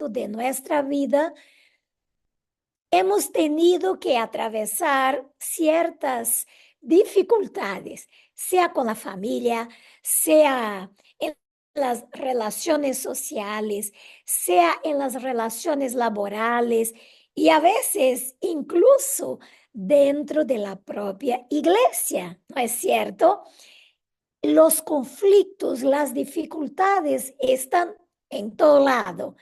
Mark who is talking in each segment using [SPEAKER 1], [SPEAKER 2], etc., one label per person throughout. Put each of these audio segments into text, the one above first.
[SPEAKER 1] momento de nuestra vida hemos tenido que atravesar ciertas dificultades, sea con la familia, sea en las relaciones sociales, sea en las relaciones laborales y a veces incluso dentro de la propia iglesia, ¿no es cierto? Los conflictos, las dificultades están en todo lado.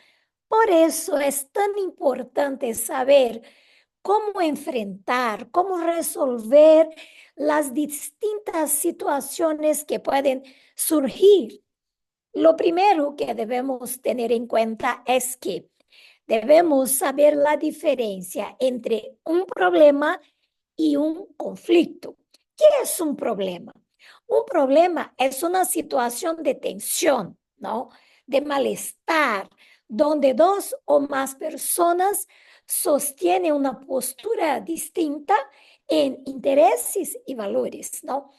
[SPEAKER 1] Por eso es tan importante saber cómo enfrentar, cómo resolver las distintas situaciones que pueden surgir. Lo primero que debemos tener en cuenta es que debemos saber la diferencia entre un problema y un conflicto. ¿Qué es un problema? Un problema es una situación de tensión, ¿no? De malestar, donde dos o más personas sostienen una postura distinta en intereses y valores, ¿no?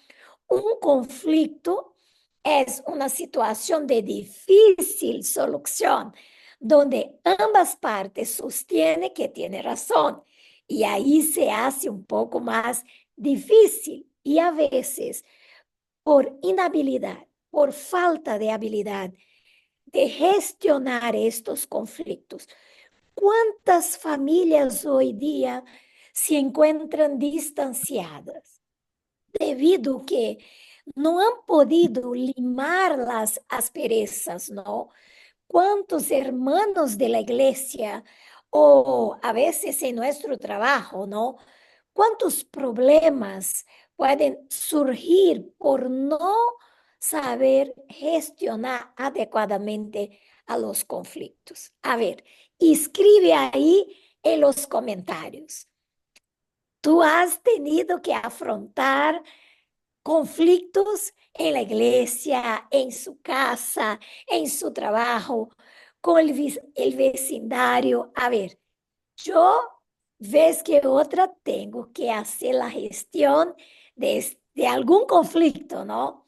[SPEAKER 1] Un conflicto es una situación de difícil solución, donde ambas partes sostienen que tiene razón y ahí se hace un poco más difícil y a veces por inhabilidad, por falta de habilidad de gestionar estos conflictos. ¿Cuántas familias hoy día se encuentran distanciadas debido a que no han podido limar las asperezas, ¿no? ¿Cuántos hermanos de la iglesia o a veces en nuestro trabajo, ¿no? ¿Cuántos problemas pueden surgir por no saber gestionar adecuadamente a los conflictos? A ver, escribe ahí en los comentarios. ¿Tú has tenido que afrontar conflictos en la iglesia, en su casa, en su trabajo, con el vecindario? A ver, yo, ves que otra, tengo que hacer la gestión de algún conflicto, ¿no?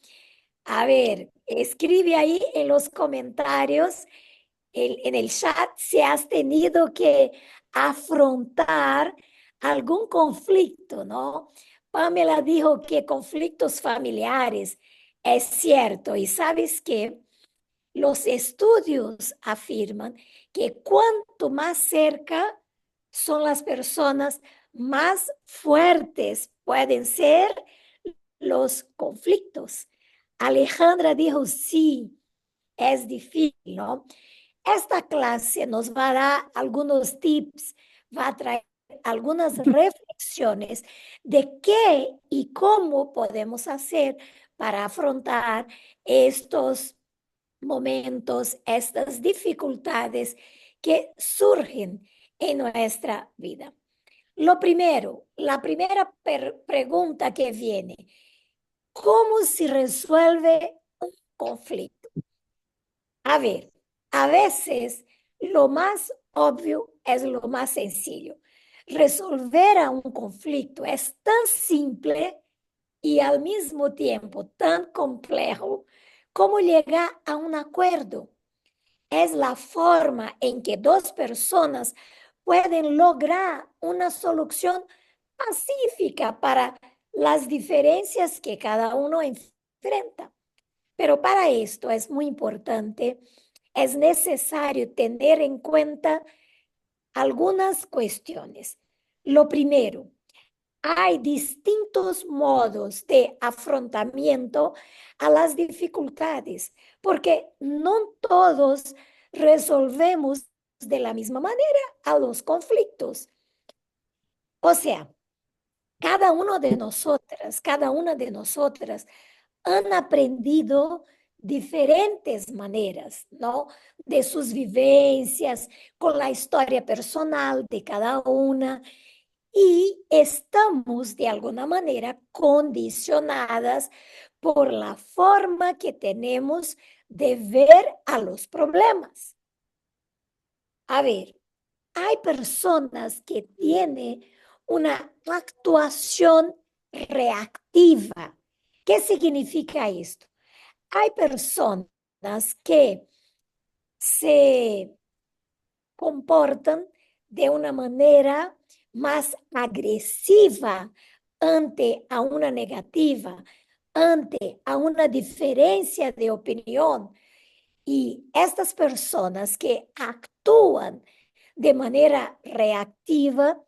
[SPEAKER 1] A ver, escribe ahí en los comentarios, en el chat, si has tenido que afrontar algún conflicto, ¿no? Pamela dijo que conflictos familiares, es cierto, y sabes que los estudios afirman que cuanto más cerca son las personas, más fuertes pueden ser los conflictos. Alejandra dijo, sí, es difícil, ¿no? Esta clase nos va a dar algunos tips, va a traer algunas reflexiones de qué y cómo podemos hacer para afrontar estos momentos, estas dificultades que surgen en nuestra vida. Lo primero, la primera pregunta que viene, ¿cómo se resuelve un conflicto? A ver, a veces lo más obvio es lo más sencillo. Resolver a un conflicto es tan simple y al mismo tiempo tan complejo como llegar a un acuerdo. Es la forma en que dos personas pueden lograr una solución pacífica para las diferencias que cada uno enfrenta. Pero para esto es muy importante, es necesario tener en cuenta algunas cuestiones. Lo primero, hay distintos modos de afrontamiento a las dificultades, porque no todos resolvemos de la misma manera a los conflictos. O sea, cada una de nosotras han aprendido diferentes maneras, ¿no? De sus vivencias, con la historia personal de cada una y estamos de alguna manera condicionadas por la forma que tenemos de ver a los problemas. A ver, hay personas que tienen una actuación reactiva. ¿Qué significa esto? Hay personas que se comportan de una manera más agresiva ante a una negativa, ante a una diferencia de opinión. Y estas personas que actúan de manera reactiva,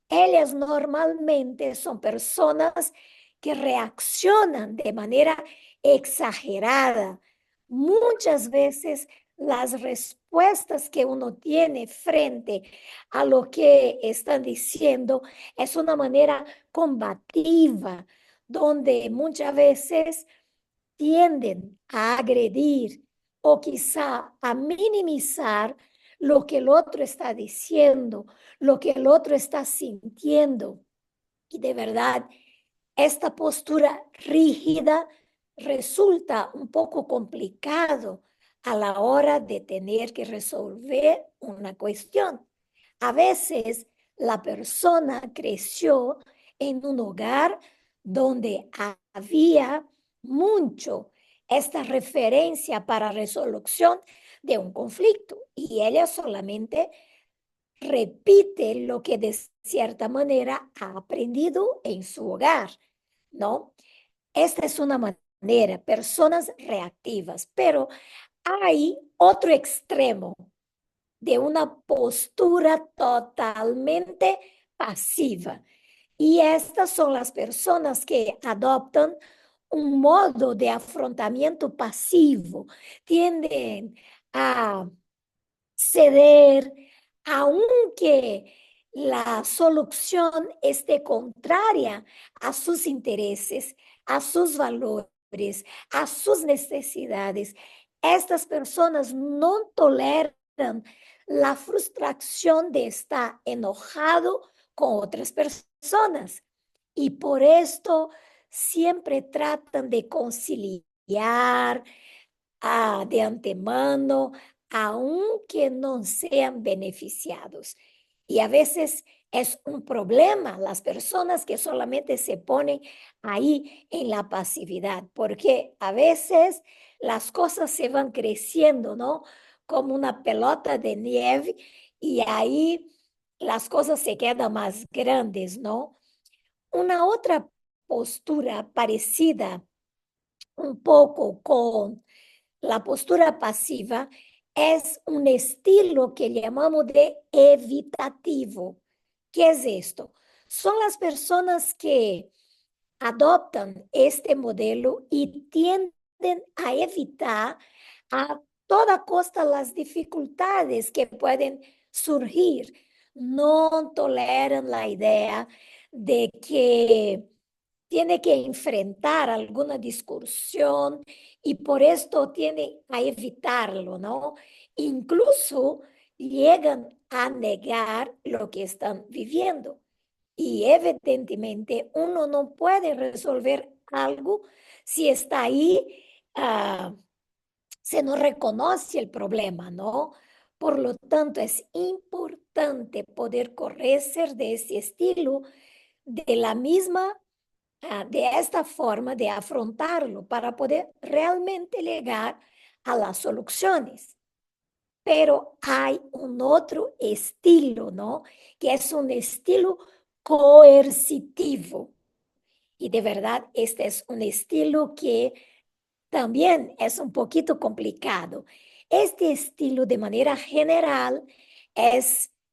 [SPEAKER 1] ellas normalmente son personas que reaccionan de manera exagerada. Muchas veces las respuestas que uno tiene frente a lo que están diciendo es una manera combativa, donde muchas veces tienden a agredir o quizá a minimizar lo que el otro está diciendo, lo que el otro está sintiendo. Y de verdad, esta postura rígida resulta un poco complicado a la hora de tener que resolver una cuestión. A veces la persona creció en un hogar donde había mucho esta referencia para resolución de un conflicto y ella solamente repite lo que de cierta manera ha aprendido en su hogar, ¿no? Esta es una manera, personas reactivas, pero hay otro extremo de una postura totalmente pasiva. Y estas son las personas que adoptan un modo de afrontamiento pasivo, tienden a ceder, aunque la solución esté contraria a sus intereses, a sus valores, a sus necesidades. Estas personas no toleran la frustración de estar enojado con otras personas y por esto siempre tratan de conciliar de antemano, aunque no sean beneficiados. Y a veces es un problema las personas que solamente se ponen ahí en la pasividad, porque a veces las cosas se van creciendo, ¿no? Como una pelota de nieve y ahí las cosas se quedan más grandes, ¿no? Una otra postura parecida un poco con la postura pasiva es un estilo que llamamos de evitativo. ¿Qué es esto? Son las personas que adoptan este modelo y tienden a evitar a toda costa las dificultades que pueden surgir. No toleran la idea de que tiene que enfrentar alguna discusión y por esto tiene a evitarlo, ¿no? Incluso llegan a negar lo que están viviendo. Y evidentemente uno no puede resolver algo si está ahí, se no reconoce el problema, ¿no? Por lo tanto, es importante poder correr de ese estilo de la misma de esta forma de afrontarlo para poder realmente llegar a las soluciones. Pero hay un otro estilo, ¿no? Que es un estilo coercitivo. Y de verdad, este es un estilo que también es un poquito complicado. Este estilo, de manera general,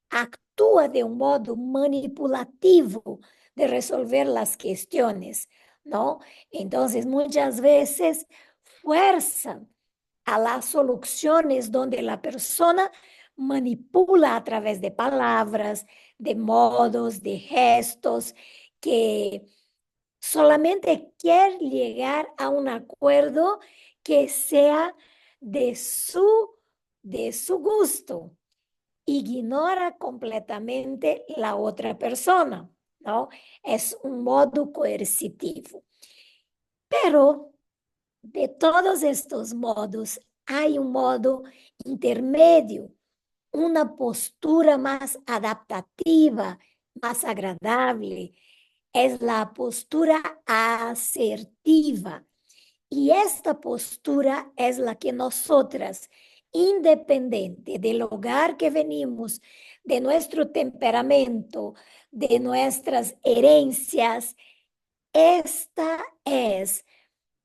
[SPEAKER 1] actúa de un modo manipulativo de resolver las cuestiones, ¿no? Entonces, muchas veces fuerzan a las soluciones donde la persona manipula a través de palabras, de modos, de gestos, que solamente quiere llegar a un acuerdo que sea de de su gusto. Ignora completamente la otra persona, ¿no? Es un modo coercitivo. Pero de todos estos modos, hay un modo intermedio, una postura más adaptativa, más agradable. Es la postura asertiva. Y esta postura es la que nosotras independiente del hogar que venimos, de nuestro temperamento, de nuestras herencias, esta es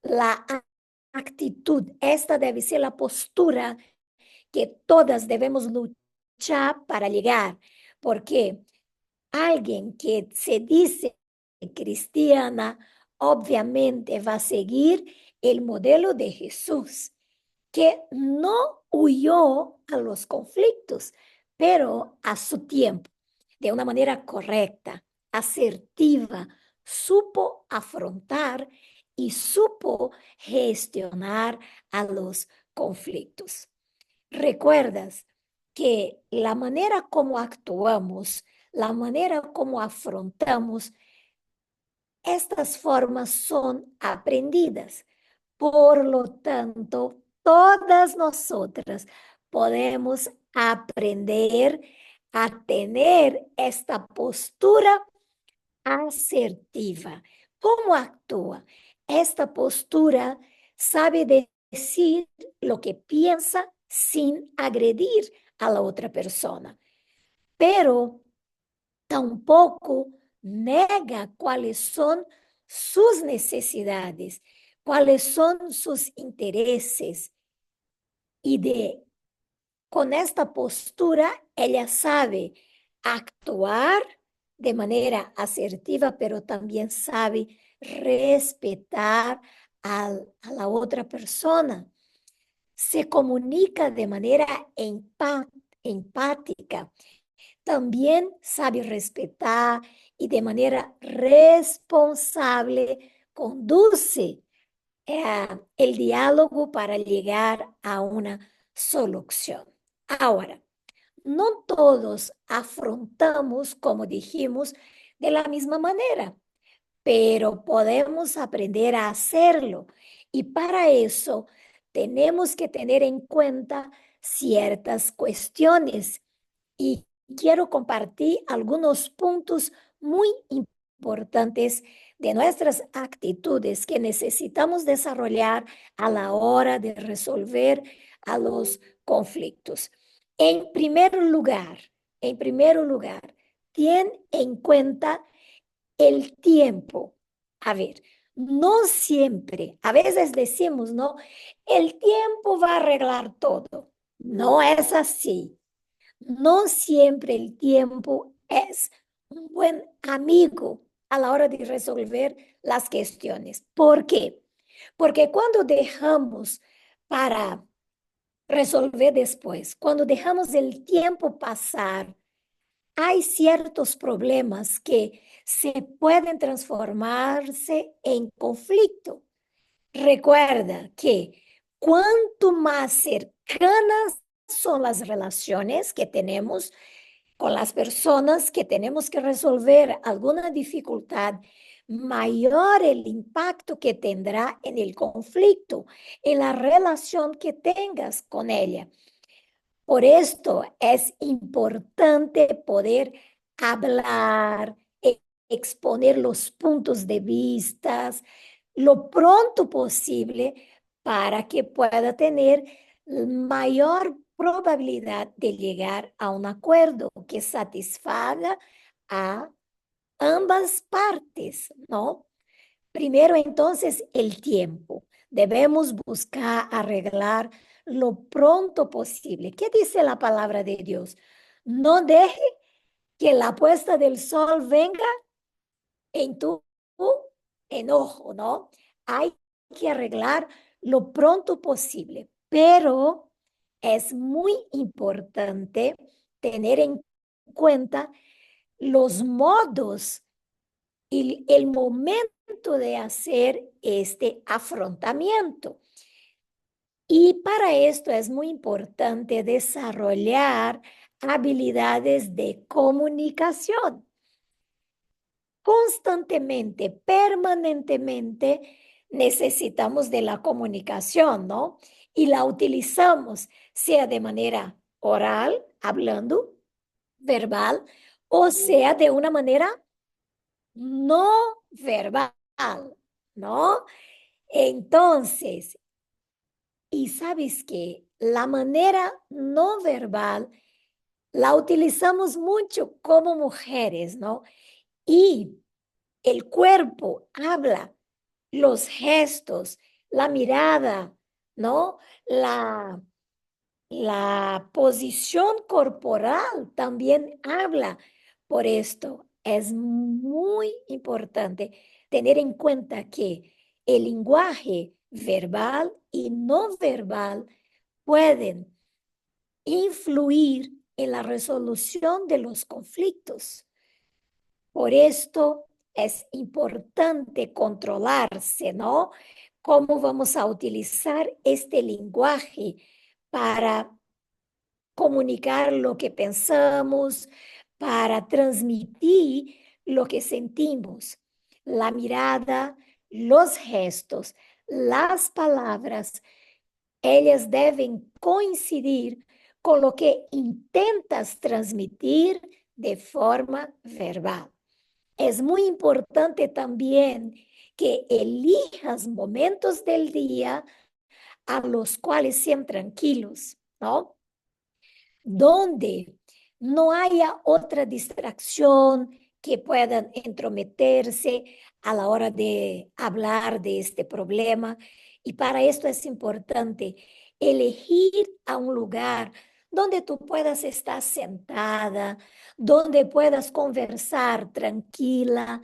[SPEAKER 1] la actitud, esta debe ser la postura que todas debemos luchar para llegar, porque alguien que se dice cristiana, obviamente va a seguir el modelo de Jesús, que no huyó a los conflictos, pero a su tiempo, de una manera correcta, asertiva, supo afrontar y supo gestionar a los conflictos. ¿Recuerdas que la manera como actuamos, la manera como afrontamos estas formas son aprendidas? Por lo tanto, todas nosotras podemos aprender a tener esta postura asertiva. ¿Cómo actúa? Esta postura sabe decir lo que piensa sin agredir a la otra persona, pero tampoco nega cuáles son sus necesidades, cuáles son sus intereses. Y con esta postura, ella sabe actuar de manera asertiva, pero también sabe respetar a la otra persona. Se comunica de manera empática. También sabe respetar y de manera responsable conduce el diálogo para llegar a una solución. Ahora, no todos afrontamos, como dijimos, de la misma manera, pero podemos aprender a hacerlo. Y para eso tenemos que tener en cuenta ciertas cuestiones. Y quiero compartir algunos puntos muy importantes de nuestras actitudes que necesitamos desarrollar a la hora de resolver a los conflictos. En primer lugar, ten en cuenta el tiempo. A ver, no siempre, a veces decimos, ¿no? El tiempo va a arreglar todo. No es así. No siempre el tiempo es un buen amigo a la hora de resolver las cuestiones. ¿Por qué? Porque cuando dejamos para resolver después, cuando dejamos el tiempo pasar, hay ciertos problemas que se pueden transformarse en conflicto. Recuerda que cuanto más cercanas son las relaciones que tenemos con las personas que tenemos que resolver alguna dificultad, mayor el impacto que tendrá en el conflicto, en la relación que tengas con ella. Por esto es importante poder hablar, exponer los puntos de vista lo pronto posible para que pueda tener mayor probabilidad de llegar a un acuerdo que satisfaga a ambas partes, ¿no? Primero, entonces, el tiempo. Debemos buscar arreglar lo pronto posible. ¿Qué dice la palabra de Dios? No deje que la puesta del sol venga en tu enojo, ¿no? Hay que arreglar lo pronto posible, pero es muy importante tener en cuenta los modos y el momento de hacer este afrontamiento. Y para esto es muy importante desarrollar habilidades de comunicación. Constantemente, permanentemente necesitamos de la comunicación, ¿no? Y la utilizamos, sea de manera oral, hablando, verbal, o sea de una manera no verbal, ¿no? Entonces, Y sabes que la manera no verbal la utilizamos mucho como mujeres, ¿no? Y el cuerpo habla, los gestos, la mirada, ¿no? La, la posición corporal también habla. Por esto es muy importante tener en cuenta que el lenguaje verbal y no verbal pueden influir en la resolución de los conflictos. Por esto es importante controlarse, ¿no? ¿Cómo vamos a utilizar este lenguaje para comunicar lo que pensamos, para transmitir lo que sentimos? La mirada, los gestos, las palabras, ellas deben coincidir con lo que intentas transmitir de forma verbal. Es muy importante también que elijas momentos del día a los cuales sean tranquilos, ¿no? Donde no haya otra distracción que puedan entrometerse a la hora de hablar de este problema. Y para esto es importante elegir a un lugar donde tú puedas estar sentada, donde puedas conversar tranquila,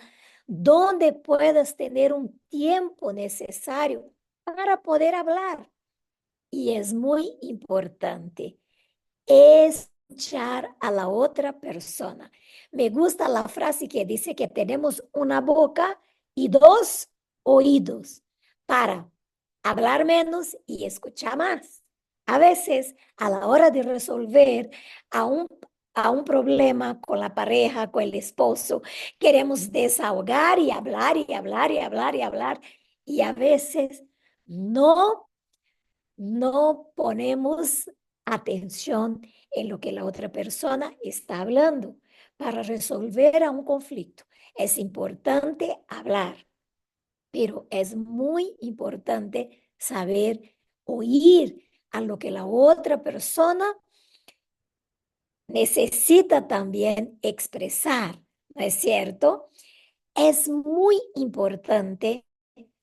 [SPEAKER 1] donde puedas tener un tiempo necesario para poder hablar. Y es muy importante escuchar a la otra persona. Me gusta la frase que dice que tenemos una boca y dos oídos para hablar menos y escuchar más. A veces, a la hora de resolver a un problema con la pareja, con el esposo, queremos desahogar y hablar y hablar y hablar y hablar. Y a veces no ponemos atención en lo que la otra persona está hablando para resolver a un conflicto. Es importante hablar, pero es muy importante saber oír a lo que la otra persona necesita también expresar, ¿no es cierto? Es muy importante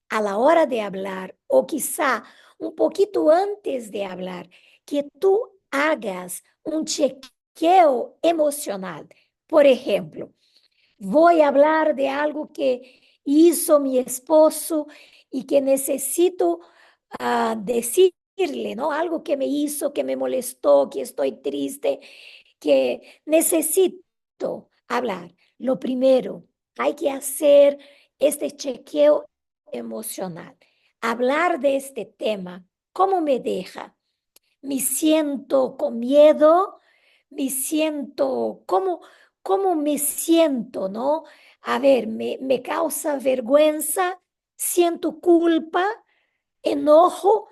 [SPEAKER 1] a la hora de hablar o quizá un poquito antes de hablar, que tú hagas un chequeo emocional. Por ejemplo, voy a hablar de algo que hizo mi esposo y que necesito decirle, ¿no? Algo que me hizo, que me molestó, que estoy triste, que necesito hablar. Lo primero, hay que hacer este chequeo emocional. Hablar de este tema, ¿cómo me deja? ¿Me siento con miedo? ¿Me siento, cómo me siento, no? A ver, me causa vergüenza, siento culpa, enojo,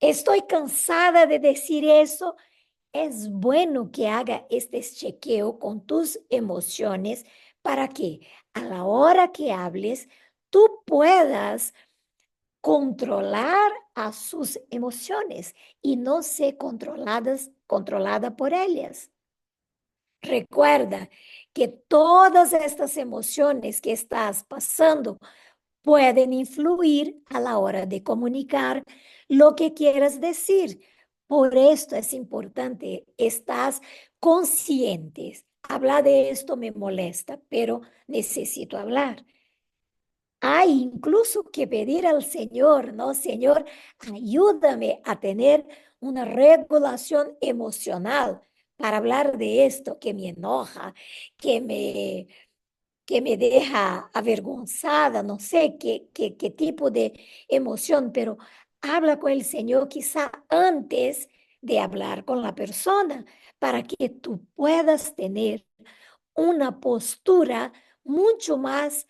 [SPEAKER 1] estoy cansada de decir eso. Es bueno que haga este chequeo con tus emociones para que a la hora que hables tú puedas controlar a sus emociones y no ser controlada por ellas. Recuerda que todas estas emociones que estás pasando pueden influir a la hora de comunicar lo que quieras decir. Por esto es importante, estás conscientes. Hablar de esto me molesta, pero necesito hablar. Hay incluso que pedir al Señor, ¿no? Señor, ayúdame a tener una regulación emocional para hablar de esto que me enoja, que me que me deja avergonzada, no sé qué tipo de emoción, pero habla con el Señor quizá antes de hablar con la persona para que tú puedas tener una postura mucho más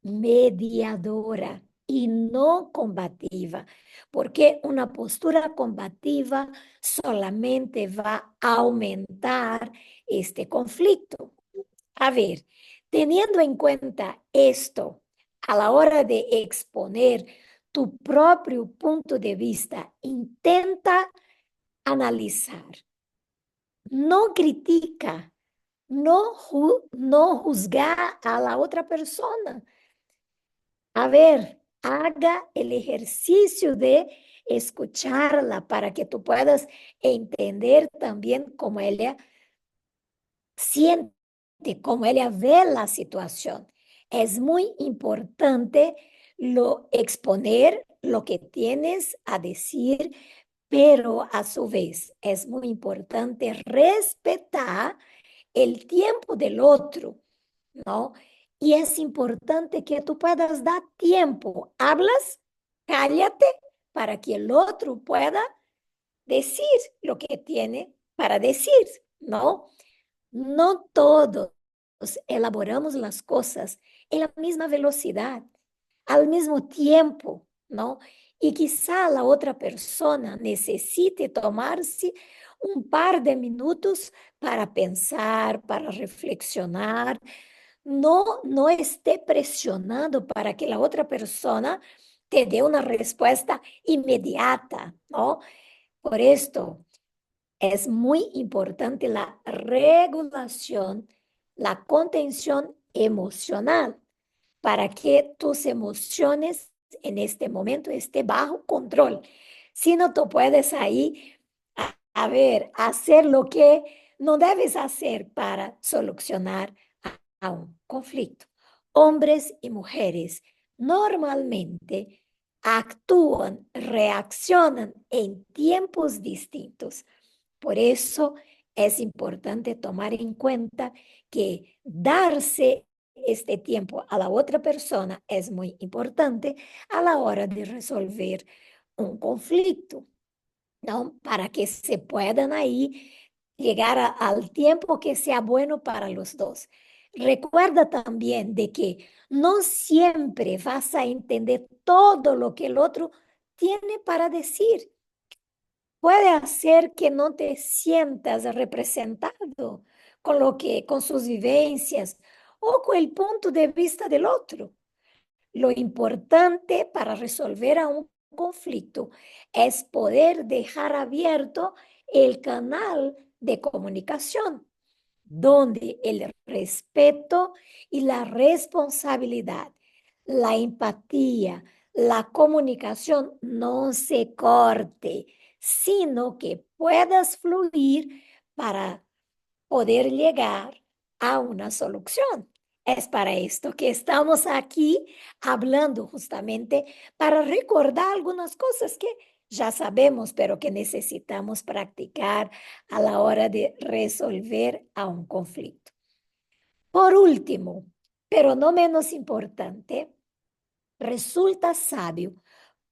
[SPEAKER 1] mediadora y no combativa, porque una postura combativa solamente va a aumentar este conflicto. A ver, teniendo en cuenta esto a la hora de exponer tu propio punto de vista. Intenta analizar. No critica, no juzga a la otra persona. A ver, haga el ejercicio de escucharla para que tú puedas entender también cómo ella siente, cómo ella ve la situación. Es muy importante exponer lo que tienes a decir, pero a su vez es muy importante respetar el tiempo del otro, ¿no? Y es importante que tú puedas dar tiempo. Hablas, cállate para que el otro pueda decir lo que tiene para decir, ¿no? No todos elaboramos las cosas en la misma velocidad, al mismo tiempo, ¿no? Y quizá la otra persona necesite tomarse un par de minutos para pensar, para reflexionar. No esté presionando para que la otra persona te dé una respuesta inmediata, ¿no? Por esto, es muy importante la regulación, la contención emocional para que tus emociones en este momento estén bajo control. Si no, tú puedes ahí, a ver, hacer lo que no debes hacer para solucionar a un conflicto. Hombres y mujeres normalmente actúan, reaccionan en tiempos distintos. Por eso es importante tomar en cuenta que darse este tiempo a la otra persona es muy importante a la hora de resolver un conflicto, ¿no? Para que se puedan ahí llegar al tiempo que sea bueno para los dos. Recuerda también de que no siempre vas a entender todo lo que el otro tiene para decir. Puede hacer que no te sientas representado con con sus vivencias o con el punto de vista del otro. Lo importante para resolver a un conflicto es poder dejar abierto el canal de comunicación, donde el respeto y la responsabilidad, la empatía, la comunicación no se corte, sino que puedas fluir para poder llegar a una solución. Es para esto que estamos aquí hablando justamente para recordar algunas cosas que ya sabemos, pero que necesitamos practicar a la hora de resolver a un conflicto. Por último, pero no menos importante, resulta sabio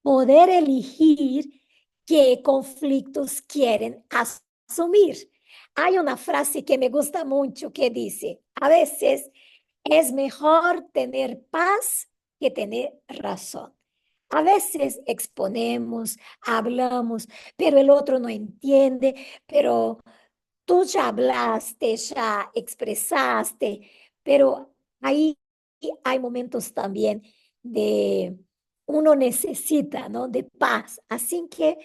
[SPEAKER 1] poder elegir qué conflictos quieren asumir. Hay una frase que me gusta mucho que dice, a veces es mejor tener paz que tener razón. A veces exponemos, hablamos, pero el otro no entiende, pero tú ya hablaste, ya expresaste, pero ahí hay momentos también de uno necesita, ¿no? De paz. Así que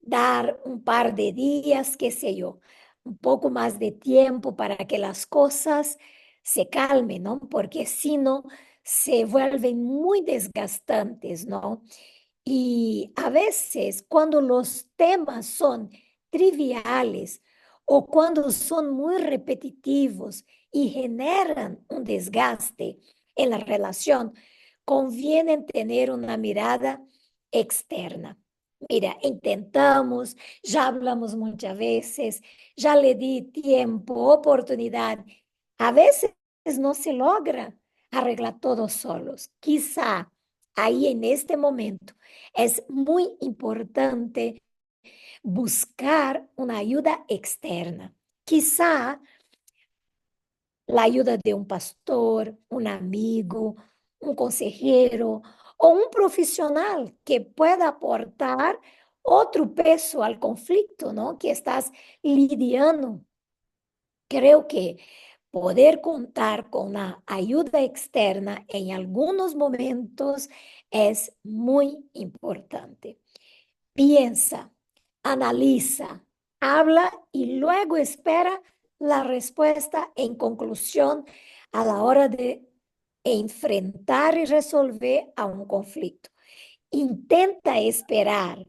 [SPEAKER 1] dar un par de días, qué sé yo, un poco más de tiempo para que las cosas se calmen, ¿no? Porque si no, se vuelven muy desgastantes, ¿no? Y a veces cuando los temas son triviales o cuando son muy repetitivos y generan un desgaste en la relación, conviene tener una mirada externa. Mira, intentamos, ya hablamos muchas veces, ya le di tiempo, oportunidad. A veces no se logra arreglar todos solos. Quizá ahí en este momento es muy importante buscar una ayuda externa. Quizá la ayuda de un pastor, un amigo, un consejero o un profesional que pueda aportar otro peso al conflicto, ¿no? Que estás lidiando. Creo que poder contar con una ayuda externa en algunos momentos es muy importante. Piensa, analiza, habla y luego espera la respuesta en conclusión a la hora de enfrentar y resolver a un conflicto. Intenta esperar,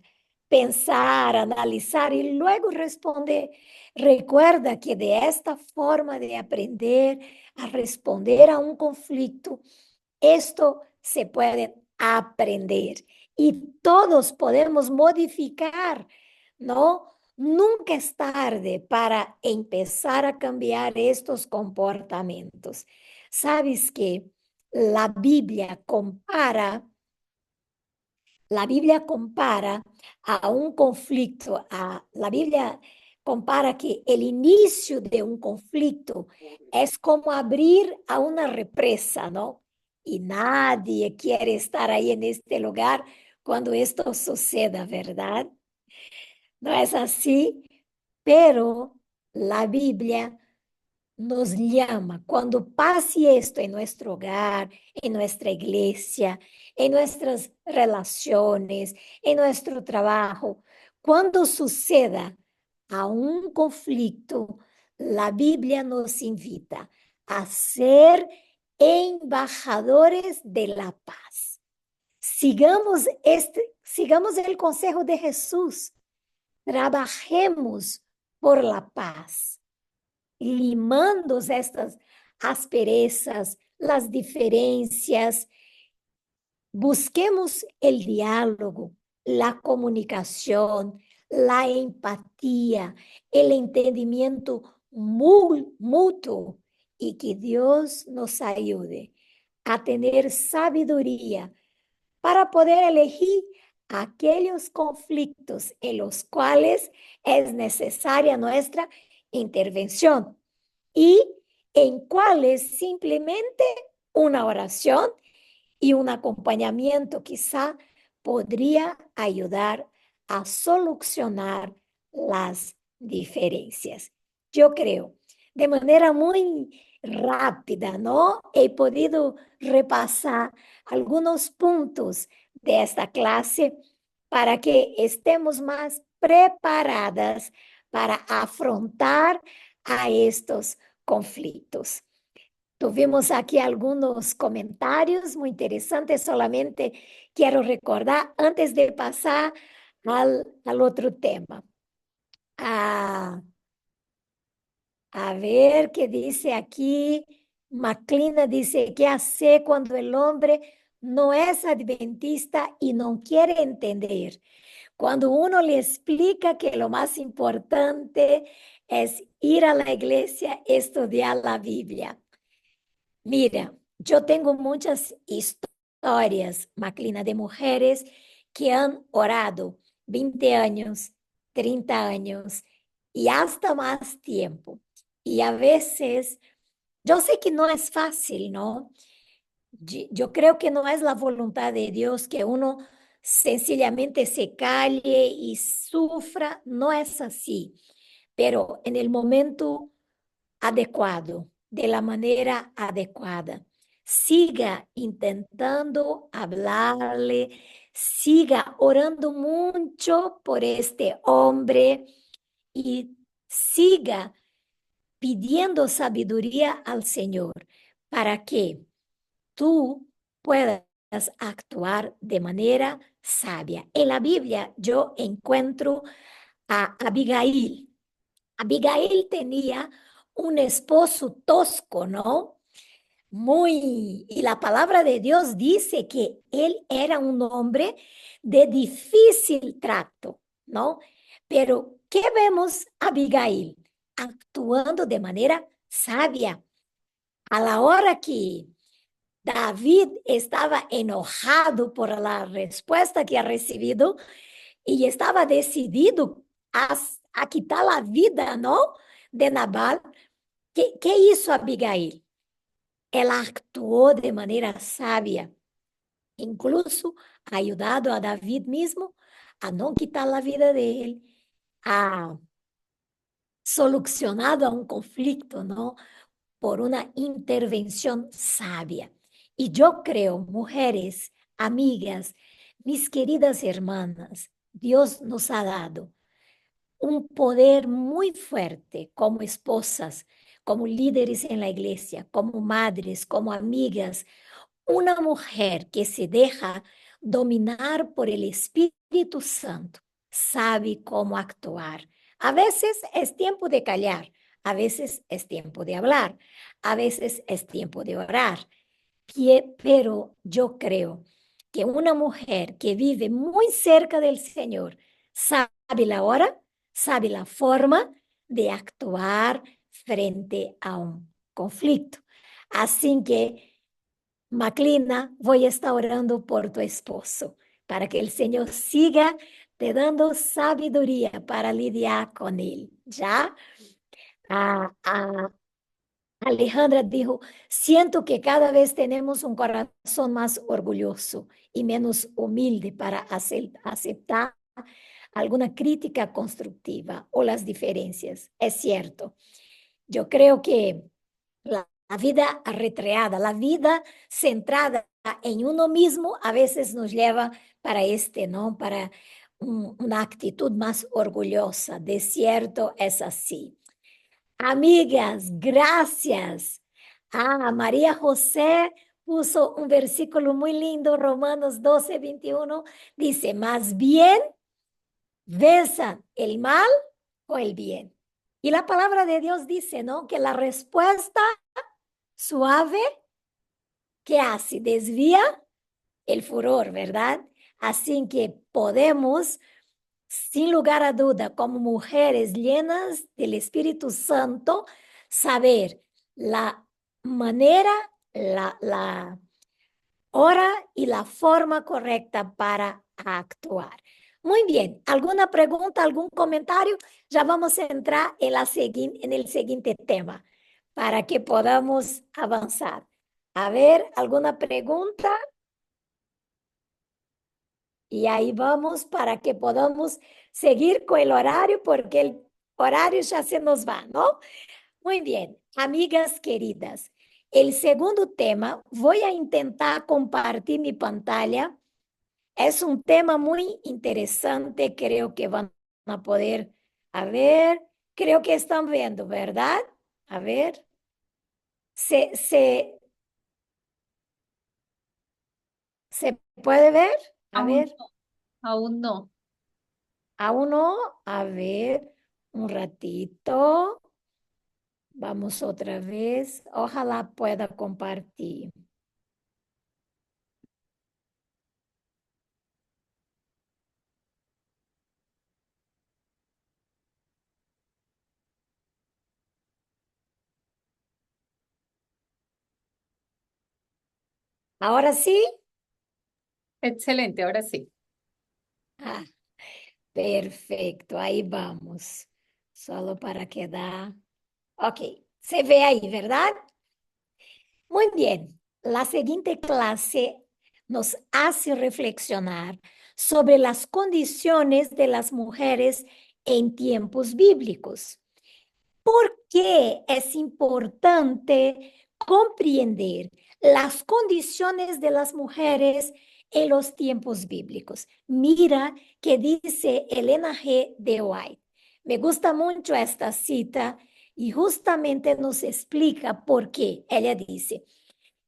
[SPEAKER 1] pensar, analizar y luego responder. Recuerda que de esta forma de aprender a responder a un conflicto, esto se puede aprender y todos podemos modificar, ¿no? Nunca es tarde para empezar a cambiar estos comportamientos. Sabes que la Biblia compara la Biblia compara a un conflicto, la Biblia compara que el inicio de un conflicto es como abrir a una represa, ¿no? Y nadie quiere estar ahí en este lugar cuando esto suceda, ¿verdad? No es así, pero la Biblia nos llama cuando pase esto en nuestro hogar, en nuestra iglesia, en nuestras relaciones, en nuestro trabajo, cuando suceda a un conflicto, la Biblia nos invita a ser embajadores de la paz. Sigamos el consejo de Jesús. Trabajemos por la paz limando estas asperezas, las diferencias. Busquemos el diálogo, la comunicación, la empatía, el entendimiento mutuo y que Dios nos ayude a tener sabiduría para poder elegir aquellos conflictos en los cuales es necesaria nuestra intervención y en cuales simplemente una oración y un acompañamiento quizá podría ayudar a solucionar las diferencias. Yo creo, de manera muy rápida, ¿no? He podido repasar algunos puntos de esta clase para que estemos más preparadas para afrontar a estos conflictos. Tuvimos aquí algunos comentarios muy interesantes, solamente quiero recordar antes de pasar al otro tema. Ah, a ver qué dice aquí. Maclina dice, ¿qué hace cuando el hombre no es adventista y no quiere entender? Cuando uno le explica que lo más importante es ir a la iglesia, estudiar la Biblia. Mira, yo tengo muchas historias, Maclina, de mujeres que han orado 20 años, 30 años y hasta más tiempo. Y a veces, yo sé que no es fácil, ¿no? Yo creo que no es la voluntad de Dios que uno sencillamente se calle y sufra, no es así, pero en el momento adecuado, de la manera adecuada. Siga intentando hablarle, siga orando mucho por este hombre y siga pidiendo sabiduría al Señor para que tú puedas actuar de manera sabia. En la Biblia yo encuentro a Abigail. Abigail tenía un esposo tosco, ¿no? Y la palabra de Dios dice que él era un hombre de difícil trato, ¿no? Pero, ¿qué vemos Abigail? Actuando de manera sabia. A la hora que David estaba enojado por la respuesta que ha recibido y estaba decidido a, a quitar la vida, ¿no? De Nabal. ¿Qué hizo Abigail? Ela actuó de manera sabia, incluso ha ayudado a David mismo a no quitar la vida de él, ha solucionado a un conflicto, ¿no? Por una intervención sabia. Y yo creo, mujeres, Amigas, mis queridas hermanas, Dios nos ha dado un poder muy fuerte como esposas, como líderes en la iglesia, como madres, como amigas. Una mujer que se deja dominar por el Espíritu Santo sabe cómo actuar. A veces es tiempo de callar, a veces es tiempo de hablar, a veces es tiempo de orar. Pero yo creo que una mujer que vive muy cerca del Señor sabe la hora, sabe la forma de actuar frente a un conflicto. Así que, Maclina, voy a estar orando por tu esposo, para que el Señor siga te dando sabiduría para lidiar con él, ¿ya? A Alejandra dijo, siento que cada vez tenemos un corazón más orgulloso y menos humilde para aceptar alguna crítica constructiva o las diferencias. Es cierto, yo creo que la vida arretreada, la vida centrada en uno mismo a veces nos lleva para ¿no? Para una actitud más orgullosa. De cierto, es así. Amigas, gracias. María José puso un versículo muy lindo, Romanos 12:21. Dice, más bien, besan el mal o el bien. Y la palabra de Dios dice, ¿no? Que la respuesta suave que hace desvía el furor, ¿verdad? Así que podemos, sin lugar a duda, como mujeres llenas del Espíritu Santo, saber la manera, la hora y la forma correcta para actuar. Muy bien, ¿alguna pregunta, algún comentario? Ya vamos a entrar en el siguiente tema para que podamos avanzar. A ver, ¿alguna pregunta? Y ahí vamos para que podamos seguir con el horario, porque el horario ya se nos va, ¿no? Muy bien, amigas queridas. El segundo tema, voy a intentar compartir mi pantalla. Es un tema muy interesante, creo que van a poder, a ver, creo que están viendo, ¿verdad? A ver, ¿se, se, se puede ver? A
[SPEAKER 2] Aún
[SPEAKER 1] ver,
[SPEAKER 2] no, aún no.
[SPEAKER 1] aún no, a ver, un ratito. Vamos otra vez. Ojalá pueda compartir. Ahora sí.
[SPEAKER 2] Excelente, ahora sí.
[SPEAKER 1] Ah, perfecto, ahí vamos. Solo para quedar. Ok, se ve ahí, ¿verdad? Muy bien. La siguiente clase nos hace reflexionar sobre las condiciones de las mujeres en tiempos bíblicos. ¿Por qué es importante comprender las condiciones de las mujeres en los tiempos bíblicos? Mira que dice Elena G. de White. Me gusta mucho esta cita y justamente nos explica por qué. Ella dice,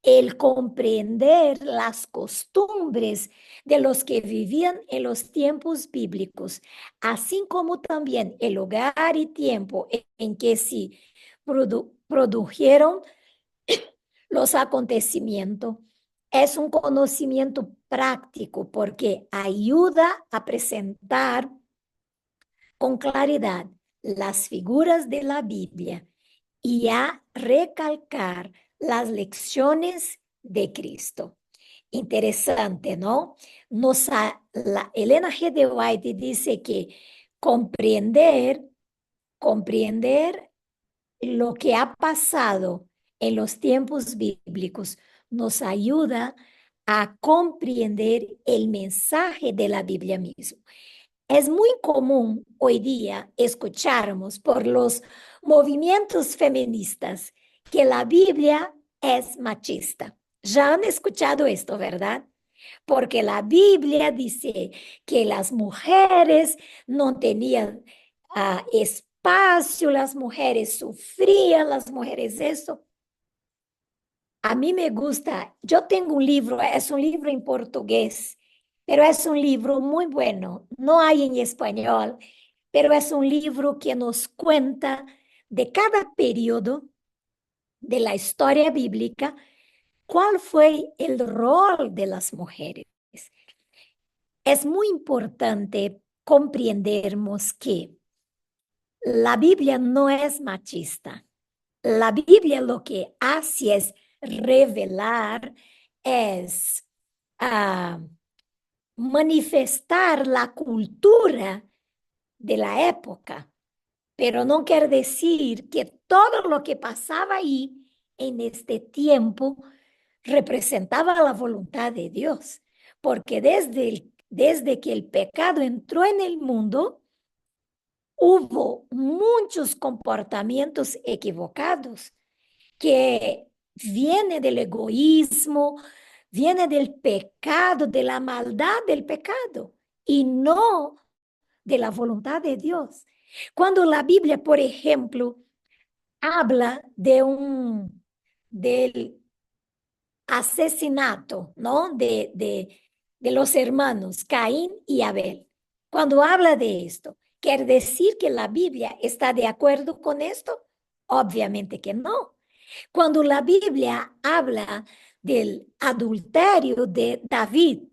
[SPEAKER 1] el comprender las costumbres de los que vivían en los tiempos bíblicos, así como también el lugar y tiempo en que se produjeron los acontecimientos, es un conocimiento práctico porque ayuda a presentar con claridad las figuras de la Biblia y a recalcar las lecciones de Cristo. Interesante, ¿no? Elena G. de White dice que comprender, comprender lo que ha pasado en los tiempos bíblicos nos ayuda a comprender el mensaje de la Biblia misma. Es muy común hoy día escucharnos por los movimientos feministas que la Biblia es machista. Ya han escuchado esto, ¿verdad? porque la Biblia dice que las mujeres no tenían espacio, las mujeres sufrían, las mujeres eso. A mí me gusta, yo tengo un libro, es un libro en portugués, pero es un libro muy bueno, no hay en español, pero es un libro que nos cuenta de cada periodo de la historia bíblica cuál fue el rol de las mujeres. Es muy importante comprendermos que la Biblia no es machista. La Biblia lo que hace es revelar, es ah, manifestar la cultura de la época, pero no quiere decir que todo lo que pasaba ahí en este tiempo representaba la voluntad de Dios, porque desde que el pecado entró en el mundo, hubo muchos comportamientos equivocados que viene del egoísmo, viene del pecado, de la maldad del pecado y no de la voluntad de Dios. Cuando la Biblia, por ejemplo, habla del asesinato, ¿no? De los hermanos Caín y Abel. Cuando habla de esto, ¿quiere decir que la Biblia está de acuerdo con esto? Obviamente que no. Cuando la Biblia habla del adulterio de David,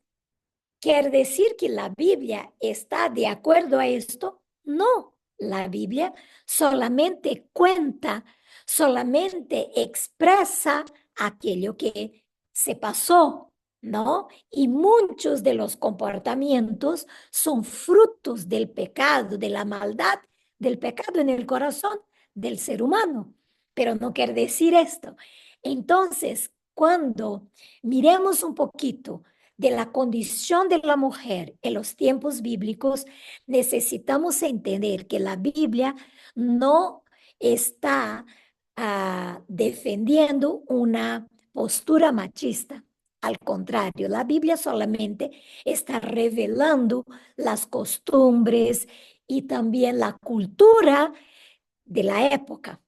[SPEAKER 1] ¿quiere decir que la Biblia está de acuerdo a esto? No, la Biblia solamente cuenta, solamente expresa aquello que se pasó, ¿no? Y muchos de los comportamientos son frutos del pecado, de la maldad, del pecado en el corazón del ser humano. Pero no quiere decir esto. Entonces, cuando miremos un poquito de la condición de la mujer en los tiempos bíblicos, necesitamos entender que la Biblia no está defendiendo una postura machista. Al contrario, la Biblia solamente está revelando las costumbres y también la cultura de la época.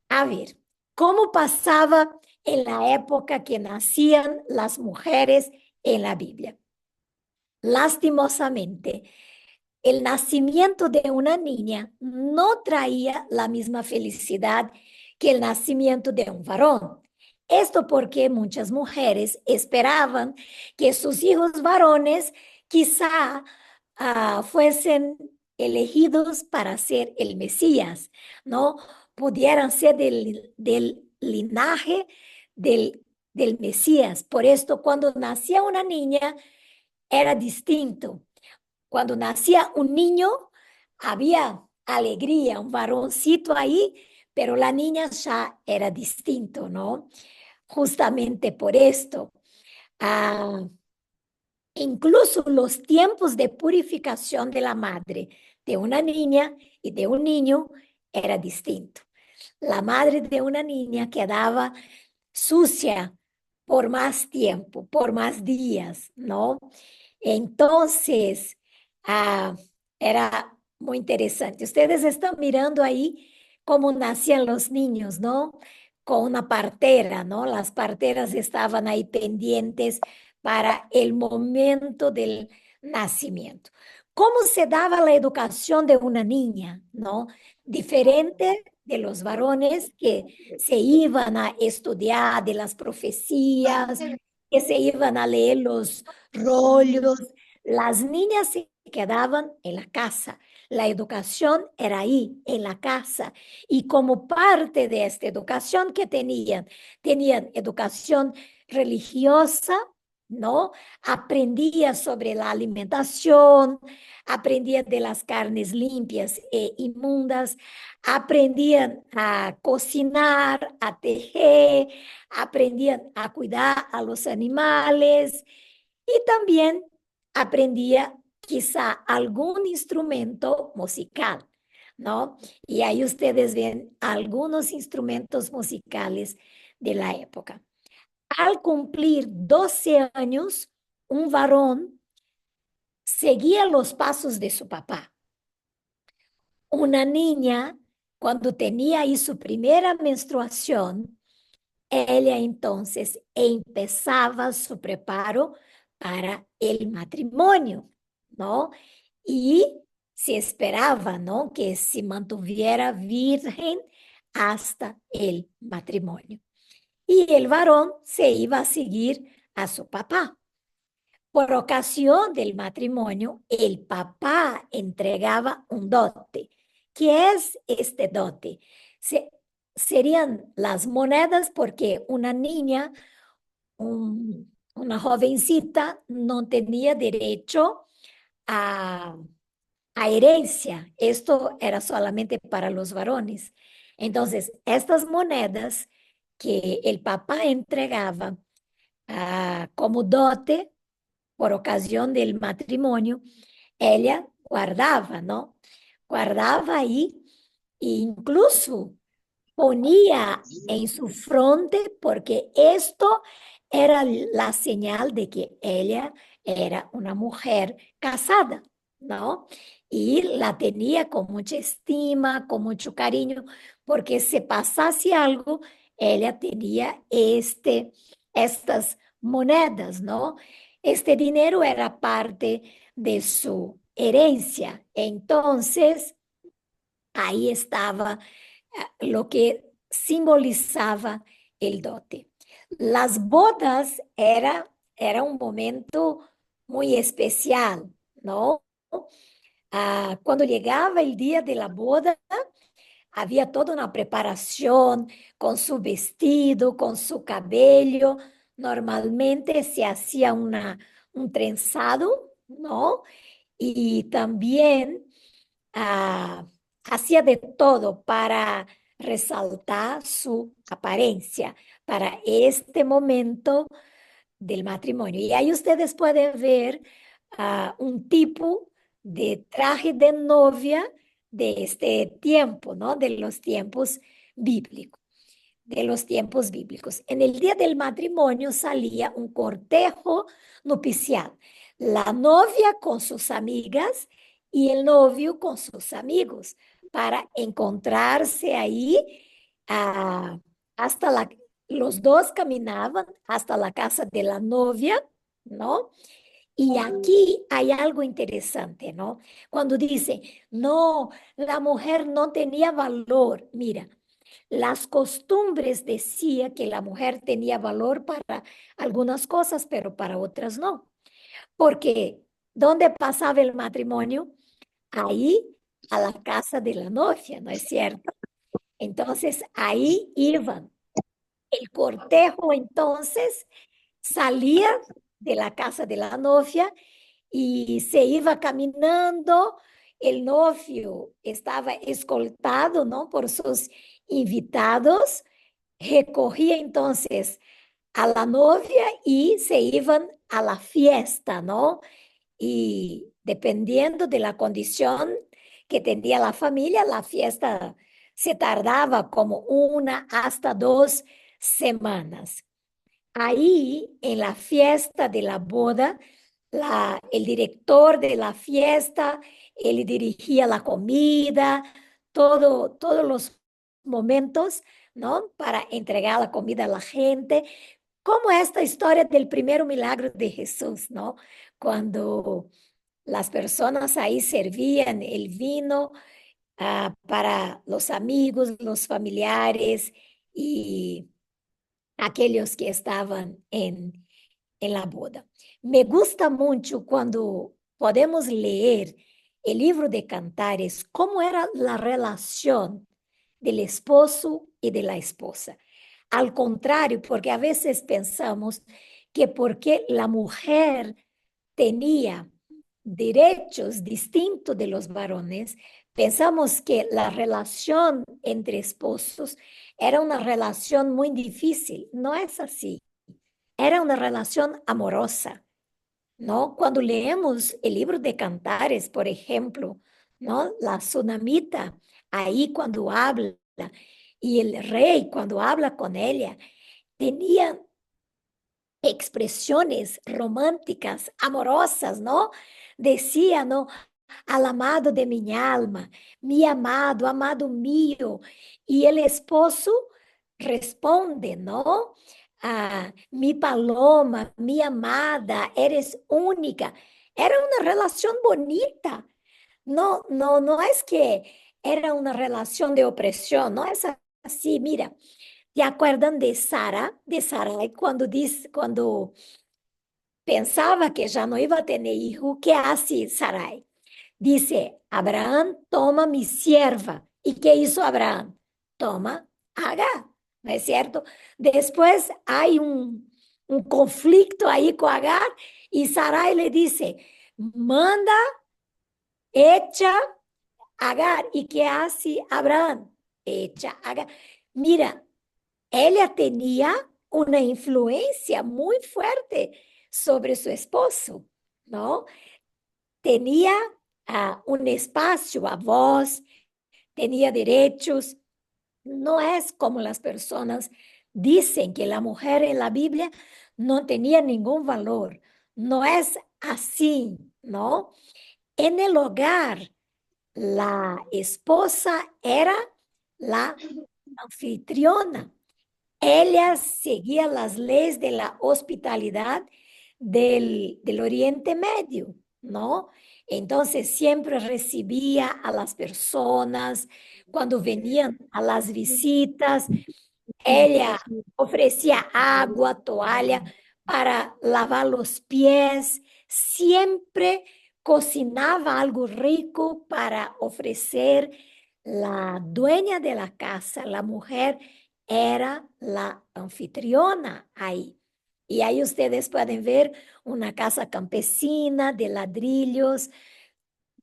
[SPEAKER 1] A ver, ¿cómo pasaba en la época que nacían las mujeres en la Biblia? Lastimosamente, el nacimiento de una niña no traía la misma felicidad que el nacimiento de un varón. Esto porque muchas mujeres esperaban que sus hijos varones quizá fuesen elegidos para ser el Mesías, ¿no? Pudieran ser del linaje del Mesías. Por esto, cuando nacía una niña, era distinto. Cuando nacía un niño, había alegría, un varoncito ahí, pero la niña ya era distinto, ¿no? Justamente por esto. Ah, incluso los tiempos de purificación de la madre de una niña y de un niño era distinto. La madre de una niña quedaba sucia por más tiempo, por más días, ¿no? Entonces, ah, era muy interesante. Ustedes están mirando ahí cómo nacían los niños, ¿no? Con una partera, ¿no? Las parteras estaban ahí pendientes para el momento del nacimiento. ¿Cómo se daba la educación de una niña, ¿no? Diferente de los varones que se iban a estudiar de las profecías, que se iban a leer los rollos. Las niñas se quedaban en la casa. La educación era ahí, en la casa. Y como parte de esta educación que tenían educación religiosa, ¿no? Aprendía sobre la alimentación, aprendía de las carnes limpias e inmundas, aprendían a cocinar, a tejer, aprendían a cuidar a los animales y también aprendía quizá algún instrumento musical, ¿no? Y ahí ustedes ven algunos instrumentos musicales de la época. Al cumplir 12 años, un varón seguía los pasos de su papá. Una niña, cuando tenía ahí su primera menstruación, ella entonces empezaba su preparo para el matrimonio, ¿no? Y se esperaba, ¿no? Que se mantuviera virgen hasta el matrimonio. Y el varón se iba a seguir a su papá. Por ocasión del matrimonio, el papá entregaba un dote. ¿Qué es este dote? Se, serían las monedas porque una niña, una jovencita, no tenía derecho a, a herencia. Esto era solamente para los varones. Entonces, estas monedas que el papá entregaba como dote por ocasión del matrimonio, ella guardaba, ¿no? Guardaba ahí e incluso ponía en su frente porque esto era la señal de que ella era una mujer casada, ¿no? Y la tenía con mucha estima, con mucho cariño, porque si pasase algo, ella tenía estas monedas, ¿no? Este dinero era parte de su herencia. Entonces, ahí estaba lo que simbolizaba el dote. Las bodas era un momento muy especial, ¿no? Cuando llegaba el día de la boda, había toda una preparación con su vestido, con su cabello. Normalmente se hacía un trenzado, ¿no? Y también ah, hacía de todo para resaltar su apariencia para este momento del matrimonio. Y ahí ustedes pueden ver un tipo de traje de novia de este tiempo, ¿no? De los tiempos bíblicos. De los tiempos bíblicos. En el día del matrimonio salía un cortejo nupcial. La novia con sus amigas y el novio con sus amigos para encontrarse ahí ah, hasta los dos caminaban hasta la casa de la novia, ¿no? Y aquí hay algo interesante, ¿no? Cuando dice, no, la mujer no tenía valor. Mira, las costumbres decía que la mujer tenía valor para algunas cosas, pero para otras no. Porque ¿dónde pasaba el matrimonio? Ahí a la casa de la novia, ¿no es cierto? Entonces ahí iban. El cortejo entonces salía de la casa de la novia y se iba caminando. El novio estaba escoltado, ¿no? Por sus invitados. Recogía entonces a la novia y se iban a la fiesta, ¿no? Y dependiendo de la condición que tenía la familia, la fiesta se tardaba como 1 hasta 2 semanas. Ahí, en la fiesta de la boda, el director de la fiesta, él dirigía la comida, todos los momentos, ¿no? Para entregar la comida a la gente, como esta historia del primer milagro de Jesús, ¿no? Cuando las personas ahí servían el vino para los amigos, los familiares y aquellos que estaban en la boda. Me gusta mucho cuando podemos leer el libro de Cantares, cómo era la relación del esposo y de la esposa. Al contrario, porque a veces pensamos que porque la mujer tenía derechos distintos de los varones, pensamos que la relación entre esposos era una relación muy difícil. No es así. Era una relación amorosa, ¿no? Cuando leemos el libro de Cantares, por ejemplo, ¿no? La tsunamita, ahí cuando habla, y el rey cuando habla con ella, tenían expresiones románticas, amorosas, ¿no? Decía, ¿no? Al amado de mi alma, mi amado, amado mío. Y el esposo responde, ¿no? Mi paloma, mi amada, eres única. Era una relación bonita. No, no, no es que era una relación de opresión, no es así. Mira, ¿te acuerdan de Sara? De Sarai cuando pensaba que ya no iba a tener hijo, ¿qué hace Sarai? Dice, Abraham, toma mi sierva. ¿Y qué hizo Abraham? Toma Agar, ¿no es cierto? Después hay un conflicto ahí con Agar y Sarai le dice, manda, echa Agar. ¿Y qué hace Abraham? Echa Agar. Mira, ella tenía una influencia muy fuerte sobre su esposo, ¿no? Tenía un espacio, a voz, tenía derechos. No es como las personas dicen que la mujer en la Biblia no tenía ningún valor. No es así, ¿no? En el hogar, la esposa era la anfitriona. Ella seguía las leyes de la hospitalidad del Oriente Medio, ¿no? Entonces siempre recibía a las personas cuando venían a las visitas. Ella ofrecía agua, toalla para lavar los pies, siempre cocinaba algo rico para ofrecer. La dueña de la casa, la mujer, era la anfitriona ahí. Y ahí ustedes pueden ver una casa campesina de ladrillos.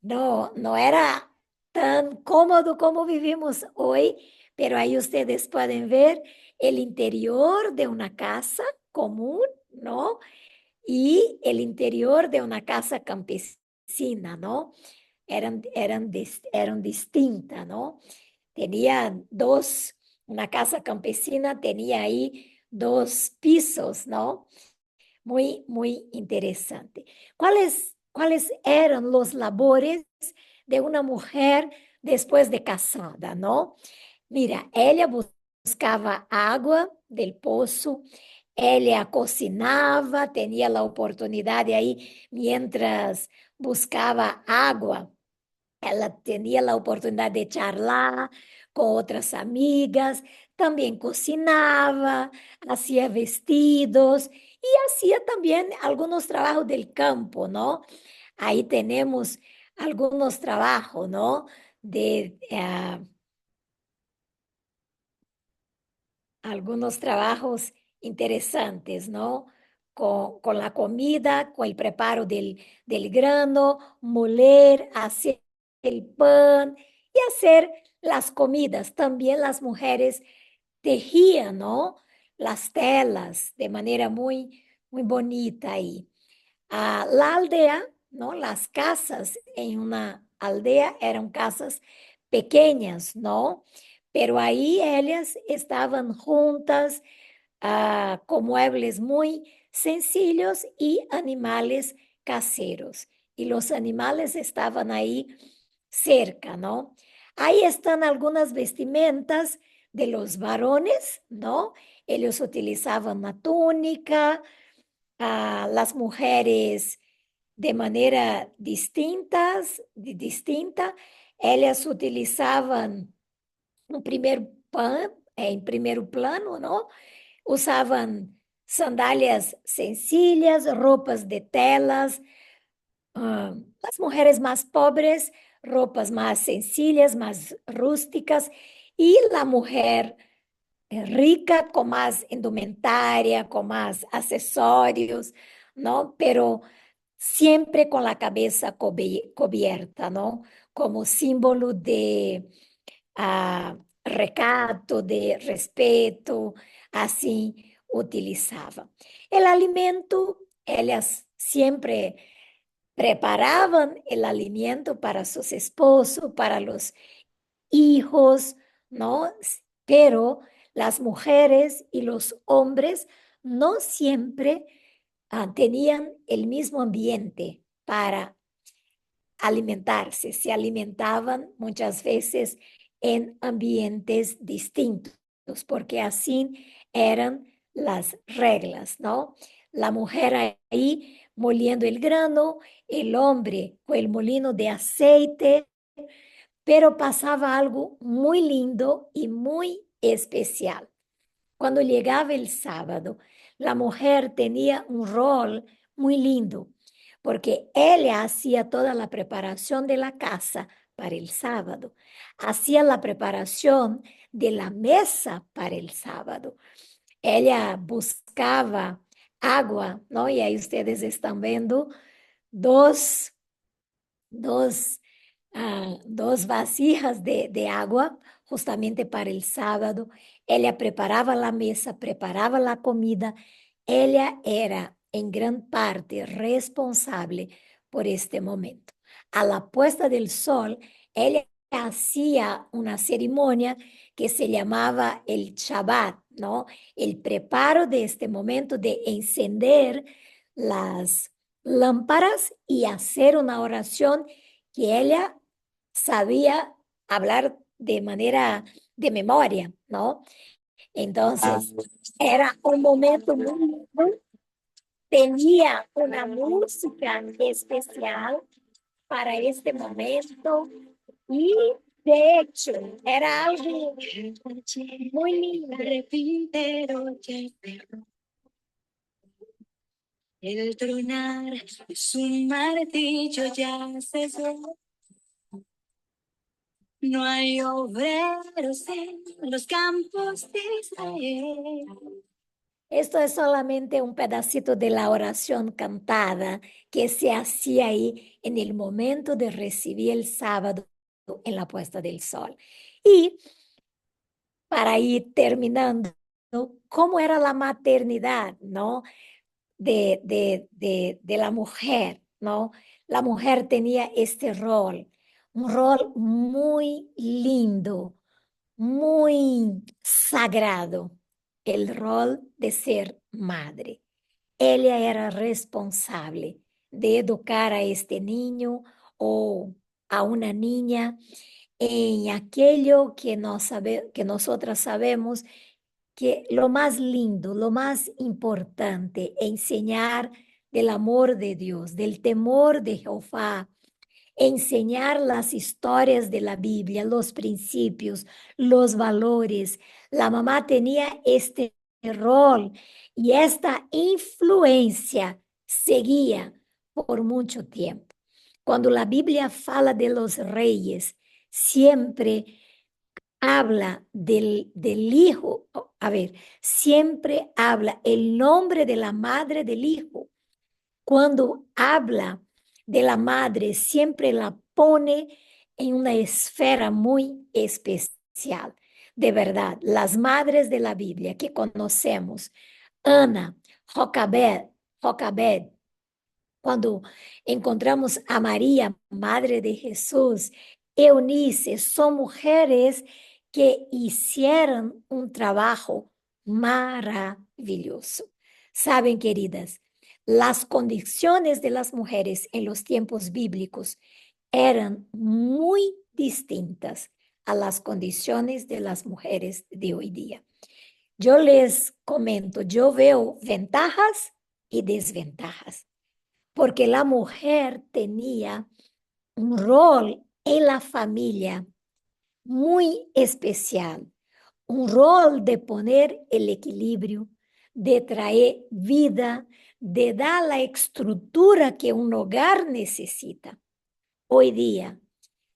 [SPEAKER 1] No, no era tan cómodo como vivimos hoy, pero ahí ustedes pueden ver el interior de una casa común, ¿no? Y el interior de una casa campesina, ¿no? Eran distintas, ¿no? Tenían una casa campesina tenía ahí dos pisos, ¿no? Muy, muy interesante. ¿Cuáles eran los labores de una mujer después de casada, no? Mira, ella buscaba agua del pozo, ella cocinaba, tenía la oportunidad de ahí, mientras buscaba agua, ela tenía la oportunidad de charlar con otras amigas, también cocinaba, hacía vestidos y hacía también algunos trabajos del campo, ¿no? Ahí tenemos algunos trabajos, ¿no? De algunos trabajos interesantes, ¿no? Con la comida, con el preparo del grano, moler, hacer el pan y hacer las comidas. También las mujeres tejían, ¿no? Las telas de manera muy, muy bonita ahí. La aldea, ¿no? Las casas en una aldea eran casas pequeñas, ¿no? Pero ahí ellas estaban juntas, con muebles muy sencillos y animales caseros. Y los animales estaban ahí cerca, ¿no? Ahí están algunas vestimentas de los varones, ¿no? Ellos utilizaban una túnica, las mujeres de manera distinta, ellas utilizaban en primer plano, ¿no? Usaban sandalias sencillas, ropas de telas, las mujeres más pobres, ropas más sencillas, más rústicas, y la mujer rica con más indumentaria, con más accesorios, ¿no? Pero siempre con la cabeza cubierta, ¿no? Como símbolo de recato, de respeto, así utilizaba. El alimento, ellas siempre preparaban el alimento para sus esposos, para los hijos, ¿no? Pero las mujeres y los hombres no siempre tenían el mismo ambiente para alimentarse, se alimentaban muchas veces en ambientes distintos, porque así eran las reglas, ¿no? La mujer ahí moliendo el grano, el hombre con el molino de aceite, pero pasaba algo muy lindo y muy especial. Cuando llegaba el sábado, la mujer tenía un rol muy lindo, porque ella hacía toda la preparación de la casa para el sábado, hacía la preparación de la mesa para el sábado. Ella buscaba agua, ¿no? Y ahí ustedes están viendo dos, dos dos vasijas de agua justamente para el sábado. Ella preparaba la mesa, preparaba la comida. Ella era en gran parte responsable por este momento. A la puesta del sol, ella hacía una ceremonia que se llamaba el Shabbat, ¿no? El preparo de este momento de encender las lámparas y hacer una oración que ella sabía hablar de manera de memoria, ¿no? Entonces, era un momento muy lindo, tenía una música especial para este momento y de hecho era algo muy lindo. El tronar de su martillo ya cesó. No hay obreros en los campos de Israel. Esto es solamente un pedacito de la oración cantada que se hacía ahí en el momento de recibir el sábado en la puesta del sol. Y para ir terminando, ¿cómo era la maternidad, no? De la mujer, ¿no? La mujer tenía este rol, un rol muy lindo, muy sagrado, el rol de ser madre. Ella era responsable de educar a este niño o a una niña en aquello que nosotras sabemos que lo más lindo, lo más importante, enseñar del amor de Dios, del temor de Jehová, enseñar las historias de la Biblia, los principios, los valores. La mamá tenía este rol y esta influencia seguía por mucho tiempo. Cuando la Biblia fala de los reyes, siempre habla del hijo, a ver, siempre habla el nombre de la madre del hijo. Cuando habla de la madre, siempre la pone en una esfera muy especial. De verdad, las madres de la Biblia que conocemos, Ana, Jocabed, cuando encontramos a María, madre de Jesús, Eunice, son mujeres que hicieron un trabajo maravilloso. Saben, queridas, las condiciones de las mujeres en los tiempos bíblicos eran muy distintas a las condiciones de las mujeres de hoy día. Yo les comento, yo veo ventajas y desventajas porque la mujer tenía un rol en la familia muy especial, un rol de poner el equilibrio, de traer vida, de dar la estructura que un hogar necesita. Hoy día,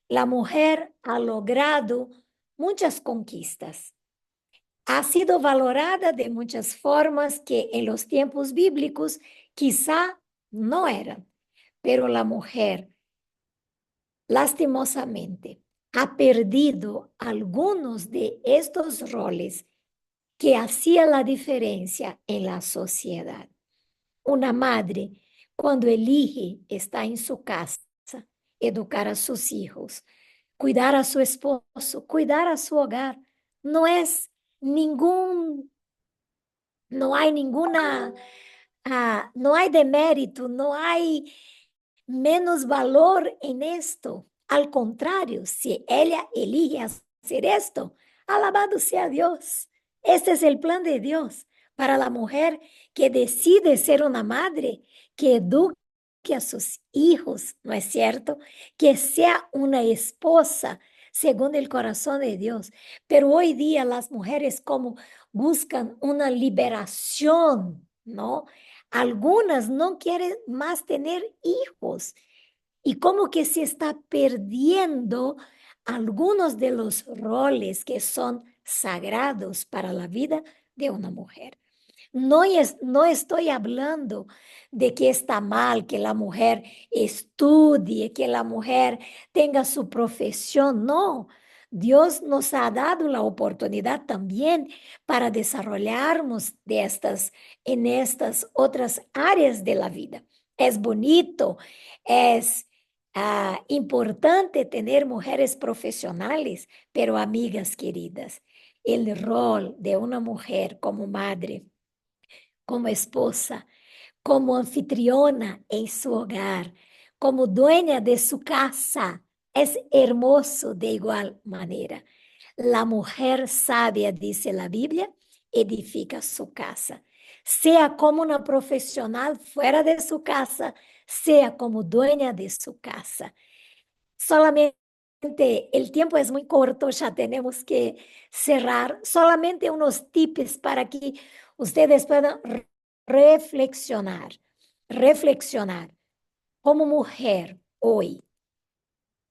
[SPEAKER 1] la mujer ha logrado muchas conquistas. Ha sido valorada de muchas formas que en los tiempos bíblicos quizá no eran. Pero la mujer, lastimosamente, ha perdido algunos de estos roles que hacían la diferencia en la sociedad. Una madre, cuando elige estar en su casa, educar a sus hijos, cuidar a su esposo, cuidar a su hogar, no es ningún No hay ninguna, no hay demérito, no hay menos valor en esto. Al contrario, si ella elige hacer esto, alabado sea Dios. Este es el plan de Dios para la mujer que decide ser una madre, que eduque a sus hijos, ¿no es cierto? Que sea una esposa según el corazón de Dios. Pero hoy día las mujeres como buscan una liberación, ¿no? Algunas no quieren más tener hijos y como que se está perdiendo algunos de los roles que son sagrados para la vida de una mujer. No estoy hablando de que está mal que la mujer estudie, que la mujer tenga su profesión. No, Dios nos ha dado la oportunidad también para desarrollarnos en estas otras áreas de la vida. Es bonito, es importante tener mujeres profesionales, pero amigas queridas, el rol de una mujer como madre, como esposa, como anfitriona en su hogar, como dueña de su casa. Es hermoso de igual manera. La mujer sabia, dice la Biblia, edifica su casa. Sea como una profesional fuera de su casa, sea como dueña de su casa. Solamente el tiempo es muy corto, ya tenemos que cerrar. Solamente unos tips para que ustedes puedan reflexionar, reflexionar como mujer hoy.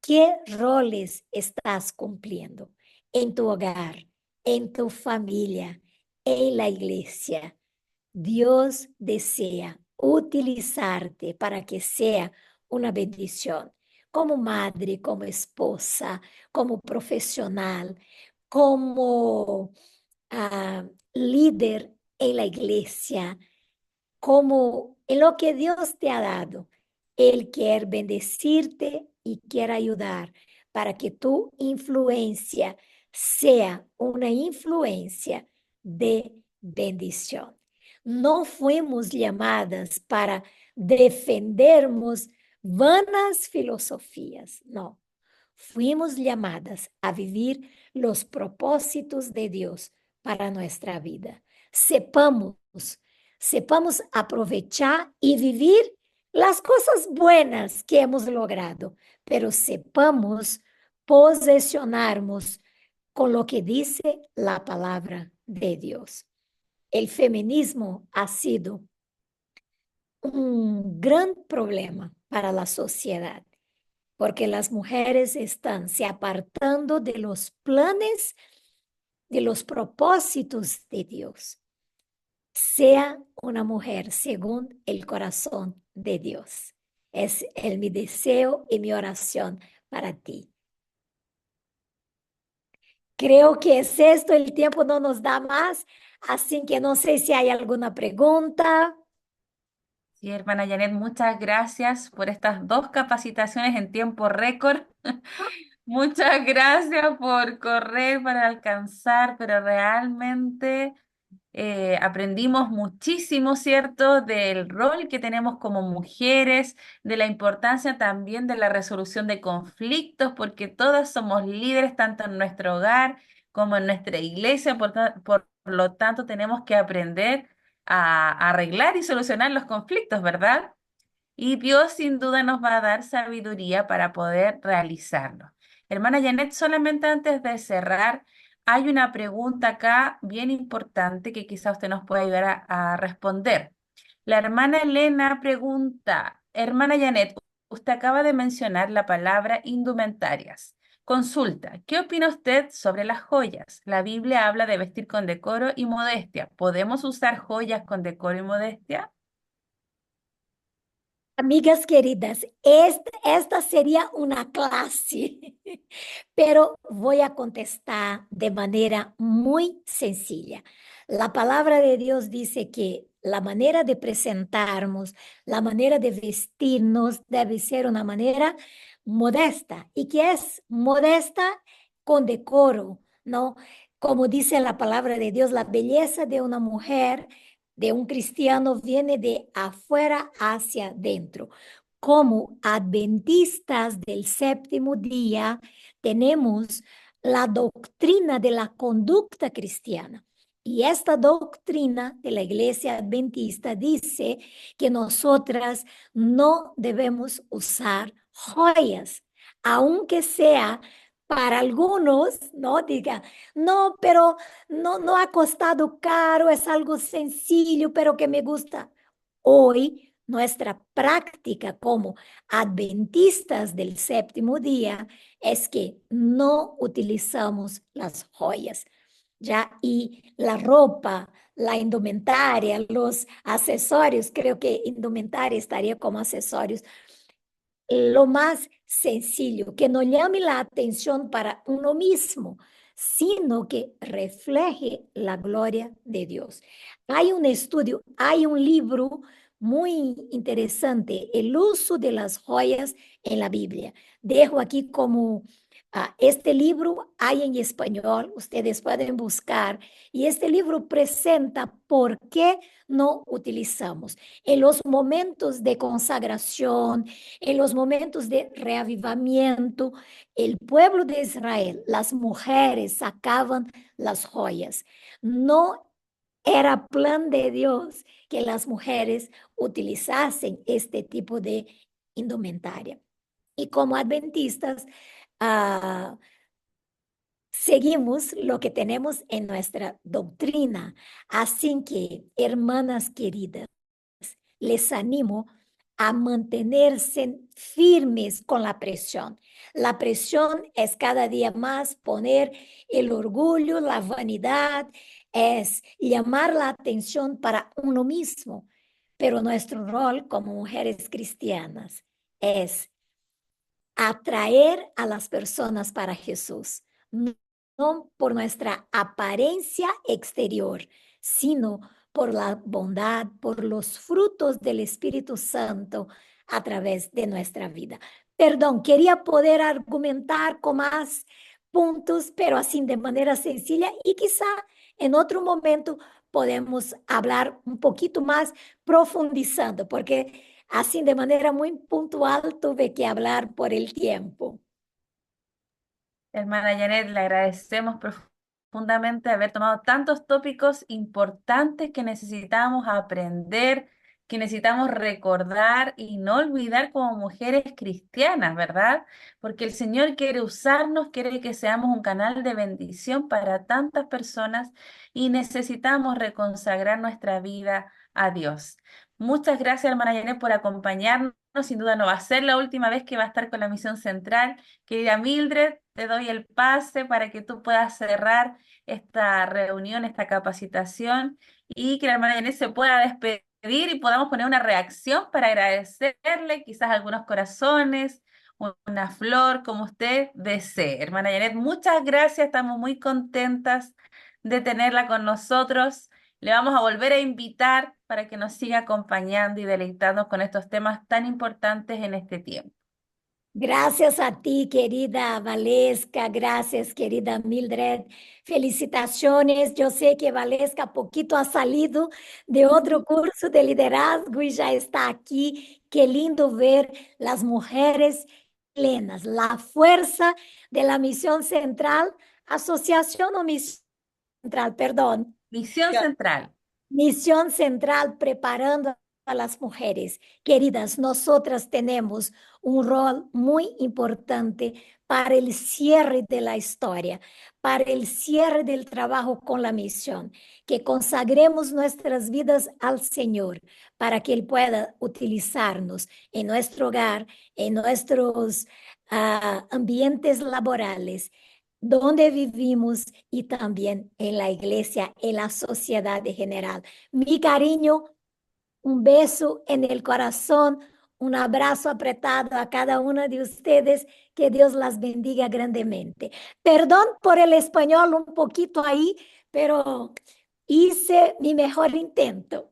[SPEAKER 1] ¿Qué roles estás cumpliendo en tu hogar, en tu familia, en la iglesia? Dios desea utilizarte para que sea una bendición, como madre, como esposa, como profesional, como líder en la iglesia, como en lo que Dios te ha dado. Él quiere bendecirte y quiere ayudar para que tu influencia sea una influencia de bendición. No fuimos llamadas para defendernos vanas filosofías, no. Fuimos llamadas a vivir los propósitos de Dios para nuestra vida. Sepamos sepamos aprovechar y vivir las cosas buenas que hemos logrado, pero sepamos posicionarnos con lo que dice la palabra de Dios. El feminismo ha sido un gran problema para la sociedad, porque las mujeres están se apartando de los planes, de los propósitos de Dios. Sea una mujer según el corazón de Dios. Es mi deseo y mi oración para ti. Creo que es esto, el tiempo no nos da más, así que no sé si hay alguna pregunta.
[SPEAKER 3] Sí, hermana Janet, muchas gracias por estas dos capacitaciones en tiempo récord. Muchas gracias por correr para alcanzar, pero realmente aprendimos muchísimo, ¿cierto?, del rol que tenemos como mujeres, de la importancia también de la resolución de conflictos, porque todas somos líderes tanto en nuestro hogar como en nuestra iglesia, por lo tanto tenemos que aprender a arreglar y solucionar los conflictos, ¿verdad? Y Dios sin duda nos va a dar sabiduría para poder realizarlo. Hermana Janet, solamente antes de cerrar, hay una pregunta acá bien importante que quizá usted nos pueda ayudar a responder. La hermana Elena pregunta, hermana Janet, usted acaba de mencionar la palabra indumentarias. Consulta, ¿qué opina usted sobre las joyas? La Biblia habla de vestir con decoro y modestia. ¿Podemos usar joyas con decoro y modestia?
[SPEAKER 1] Amigas queridas, esta sería una clase, pero voy a contestar de manera muy sencilla. La palabra de Dios dice que la manera de presentarnos, la manera de vestirnos debe ser una manera modesta y que es modesta con decoro, ¿no? como dice la palabra de Dios, la belleza de una mujer, de un cristiano, viene de afuera hacia adentro. Como adventistas del séptimo día, tenemos la doctrina de la conducta cristiana. Y esta doctrina de la iglesia adventista dice que nosotras no debemos usar joyas, aunque sea para algunos, ¿no? Diga, no, pero no ha costado caro, es algo sencillo, pero que me gusta. Hoy, nuestra práctica como adventistas del séptimo día es que no utilizamos las joyas, ¿ya? Y la ropa, la indumentaria, los accesorios, creo que indumentaria estaría como accesorios, lo más sencillo, que no llame la atención para uno mismo, sino que refleje la gloria de Dios. Hay un estudio, hay un libro muy interesante, el uso de las joyas en la Biblia. Dejo aquí como este libro hay en español, ustedes pueden buscar, y este libro presenta por qué no utilizamos. En los momentos de consagración, en los momentos de reavivamiento, el pueblo de Israel, las mujeres sacaban las joyas. No era plan de Dios que las mujeres utilizasen este tipo de indumentaria. Y como adventistas, ah, seguimos lo que tenemos en nuestra doctrina. Así que, hermanas queridas, les animo a mantenerse firmes con la presión. La presión es cada día más poner el orgullo, la vanidad, es llamar la atención para uno mismo. Pero nuestro rol como mujeres cristianas es atraer a las personas para Jesús, no por nuestra apariencia exterior, sino por la bondad, por los frutos del Espíritu Santo a través de nuestra vida. Perdón, quería poder argumentar con más puntos, pero así de manera sencilla y quizá en otro momento podemos hablar un poquito más profundizando, porque así de manera muy puntual tuve que hablar por el tiempo.
[SPEAKER 3] Hermana Janet, le agradecemos profundamente haber tomado tantos tópicos importantes que necesitamos aprender, que necesitamos recordar y no olvidar como mujeres cristianas, ¿verdad? Porque el Señor quiere usarnos, quiere que seamos un canal de bendición para tantas personas y necesitamos reconsagrar nuestra vida a Dios. Muchas gracias, hermana Janet, por acompañarnos. Sin duda no va a ser la última vez que va a estar con la misión central. Querida Mildred, te doy el pase para que tú puedas cerrar esta reunión, esta capacitación y que la hermana Janet se pueda despedir y podamos poner una reacción para agradecerle, quizás algunos corazones, una flor, como usted desee. Hermana Janet, muchas gracias, estamos muy contentas de tenerla con nosotros. Le vamos a volver a invitar para que nos siga acompañando y deleitando con estos temas tan importantes en este tiempo.
[SPEAKER 1] Gracias a ti, querida Valesca, gracias, querida Mildred. Felicitaciones. Yo sé que Valesca poquito ha salido de otro curso de liderazgo y ya está aquí. Qué lindo ver las mujeres plenas, la fuerza de la misión central, asociación o misión central, perdón.
[SPEAKER 3] Misión Central.
[SPEAKER 1] Misión central preparando a las mujeres. Queridas, nosotras tenemos un rol muy importante para el cierre de la historia, para el cierre del trabajo con la misión, que consagremos nuestras vidas al Señor para que Él pueda utilizarnos en nuestro hogar, en nuestros ambientes laborales donde vivimos y también en la iglesia, en la sociedad en general. Mi cariño, un beso en el corazón, un abrazo apretado a cada una de ustedes. Que Dios las bendiga grandemente. Perdón por el español un poquito ahí, pero hice mi mejor intento.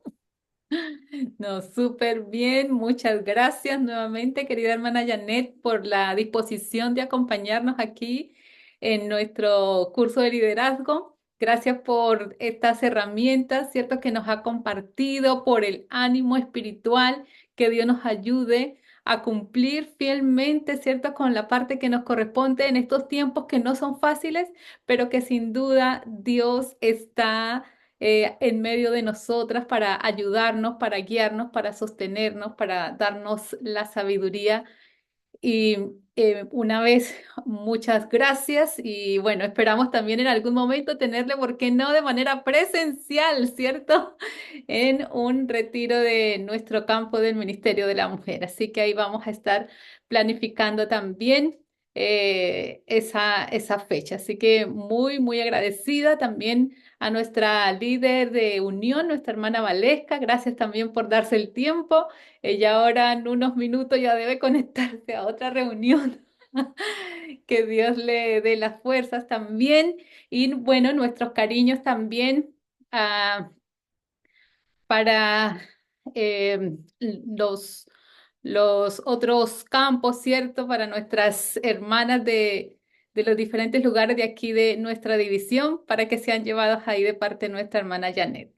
[SPEAKER 2] No, súper bien. Muchas gracias nuevamente, querida hermana Janet, por la disposición de acompañarnos aquí en nuestro curso de liderazgo. Gracias por estas herramientas, ¿cierto? Que nos ha compartido, por el ánimo espiritual, que Dios nos ayude a cumplir fielmente, ¿cierto? Con la parte que nos corresponde en estos tiempos que no son fáciles, pero que sin duda Dios está en medio de nosotras para ayudarnos, para guiarnos, para sostenernos, para darnos la sabiduría y una vez, muchas gracias y bueno, esperamos también en algún momento tenerle, ¿por qué no?, de manera presencial, ¿cierto? En un retiro de nuestro campo del Ministerio de la Mujer. Así que ahí vamos a estar planificando también esa fecha. Así que muy, muy agradecida también a nuestra líder de unión, nuestra hermana Valesca. Gracias también por darse el tiempo. Ella ahora en unos minutos ya debe conectarse a otra reunión. Que Dios le dé las fuerzas también. Y bueno, nuestros cariños también para los otros campos, ¿cierto? Para nuestras hermanas de los diferentes lugares de aquí de nuestra división, para que sean llevados ahí de parte de nuestra hermana Janet.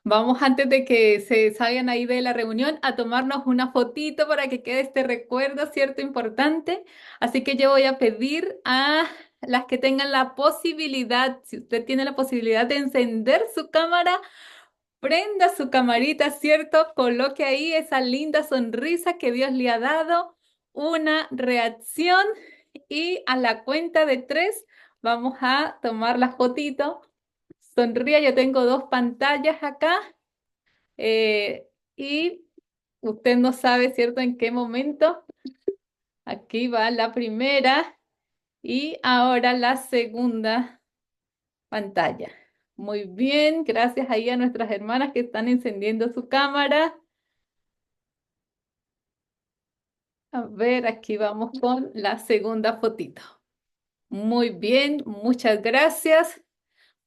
[SPEAKER 2] Vamos antes de que se salgan ahí de la reunión a tomarnos una fotito para que quede este recuerdo, ¿cierto? Importante. Así que yo voy a pedir a las que tengan la posibilidad, si usted tiene la posibilidad de encender su cámara, prenda su camarita, ¿cierto? Coloque ahí esa linda sonrisa que Dios le ha dado, una reacción y a la cuenta de 3 vamos a tomar la fotito. Sonría, yo tengo dos pantallas acá y usted no sabe, ¿cierto?, en qué momento. Aquí va la primera y ahora la segunda pantalla. Muy bien, gracias ahí a nuestras hermanas que están encendiendo su cámara. A ver, aquí vamos con la segunda fotito. Muy bien, muchas gracias.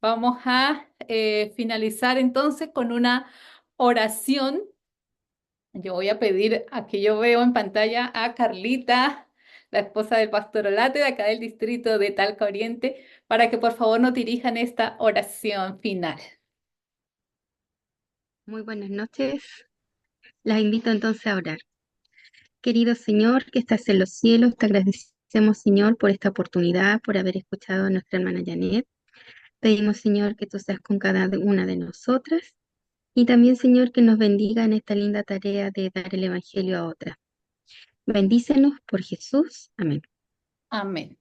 [SPEAKER 2] Vamos a finalizar entonces con una oración. Yo voy a pedir, aquí yo veo en pantalla a Carlita, la esposa del pastor Olate de acá del distrito de Talca Oriente, para que por favor nos dirijan esta oración final.
[SPEAKER 4] Muy buenas noches. Las invito entonces a orar. Querido Señor, que estás en los cielos, te agradecemos, Señor, por esta oportunidad, por haber escuchado a nuestra hermana Janet. Pedimos, Señor, que tú seas con cada una de nosotras y también, Señor, que nos bendiga en esta linda tarea de dar el Evangelio a otra. Bendícenos por Jesús. Amén.
[SPEAKER 2] Amén.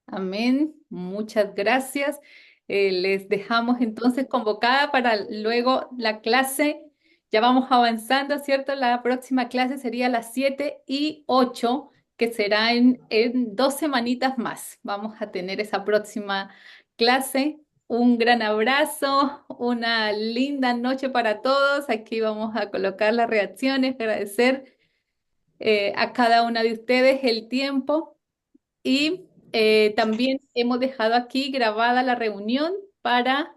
[SPEAKER 2] Amén. Muchas gracias. Les dejamos entonces convocada para luego la clase. Ya vamos avanzando, ¿cierto? La próxima clase sería a las 7 y 8, que será en 2 semanitas más. Vamos a tener esa próxima clase. Un gran abrazo, una linda noche para todos. Aquí vamos a colocar las reacciones, agradecer a cada una de ustedes el tiempo. Y también hemos dejado aquí grabada la reunión para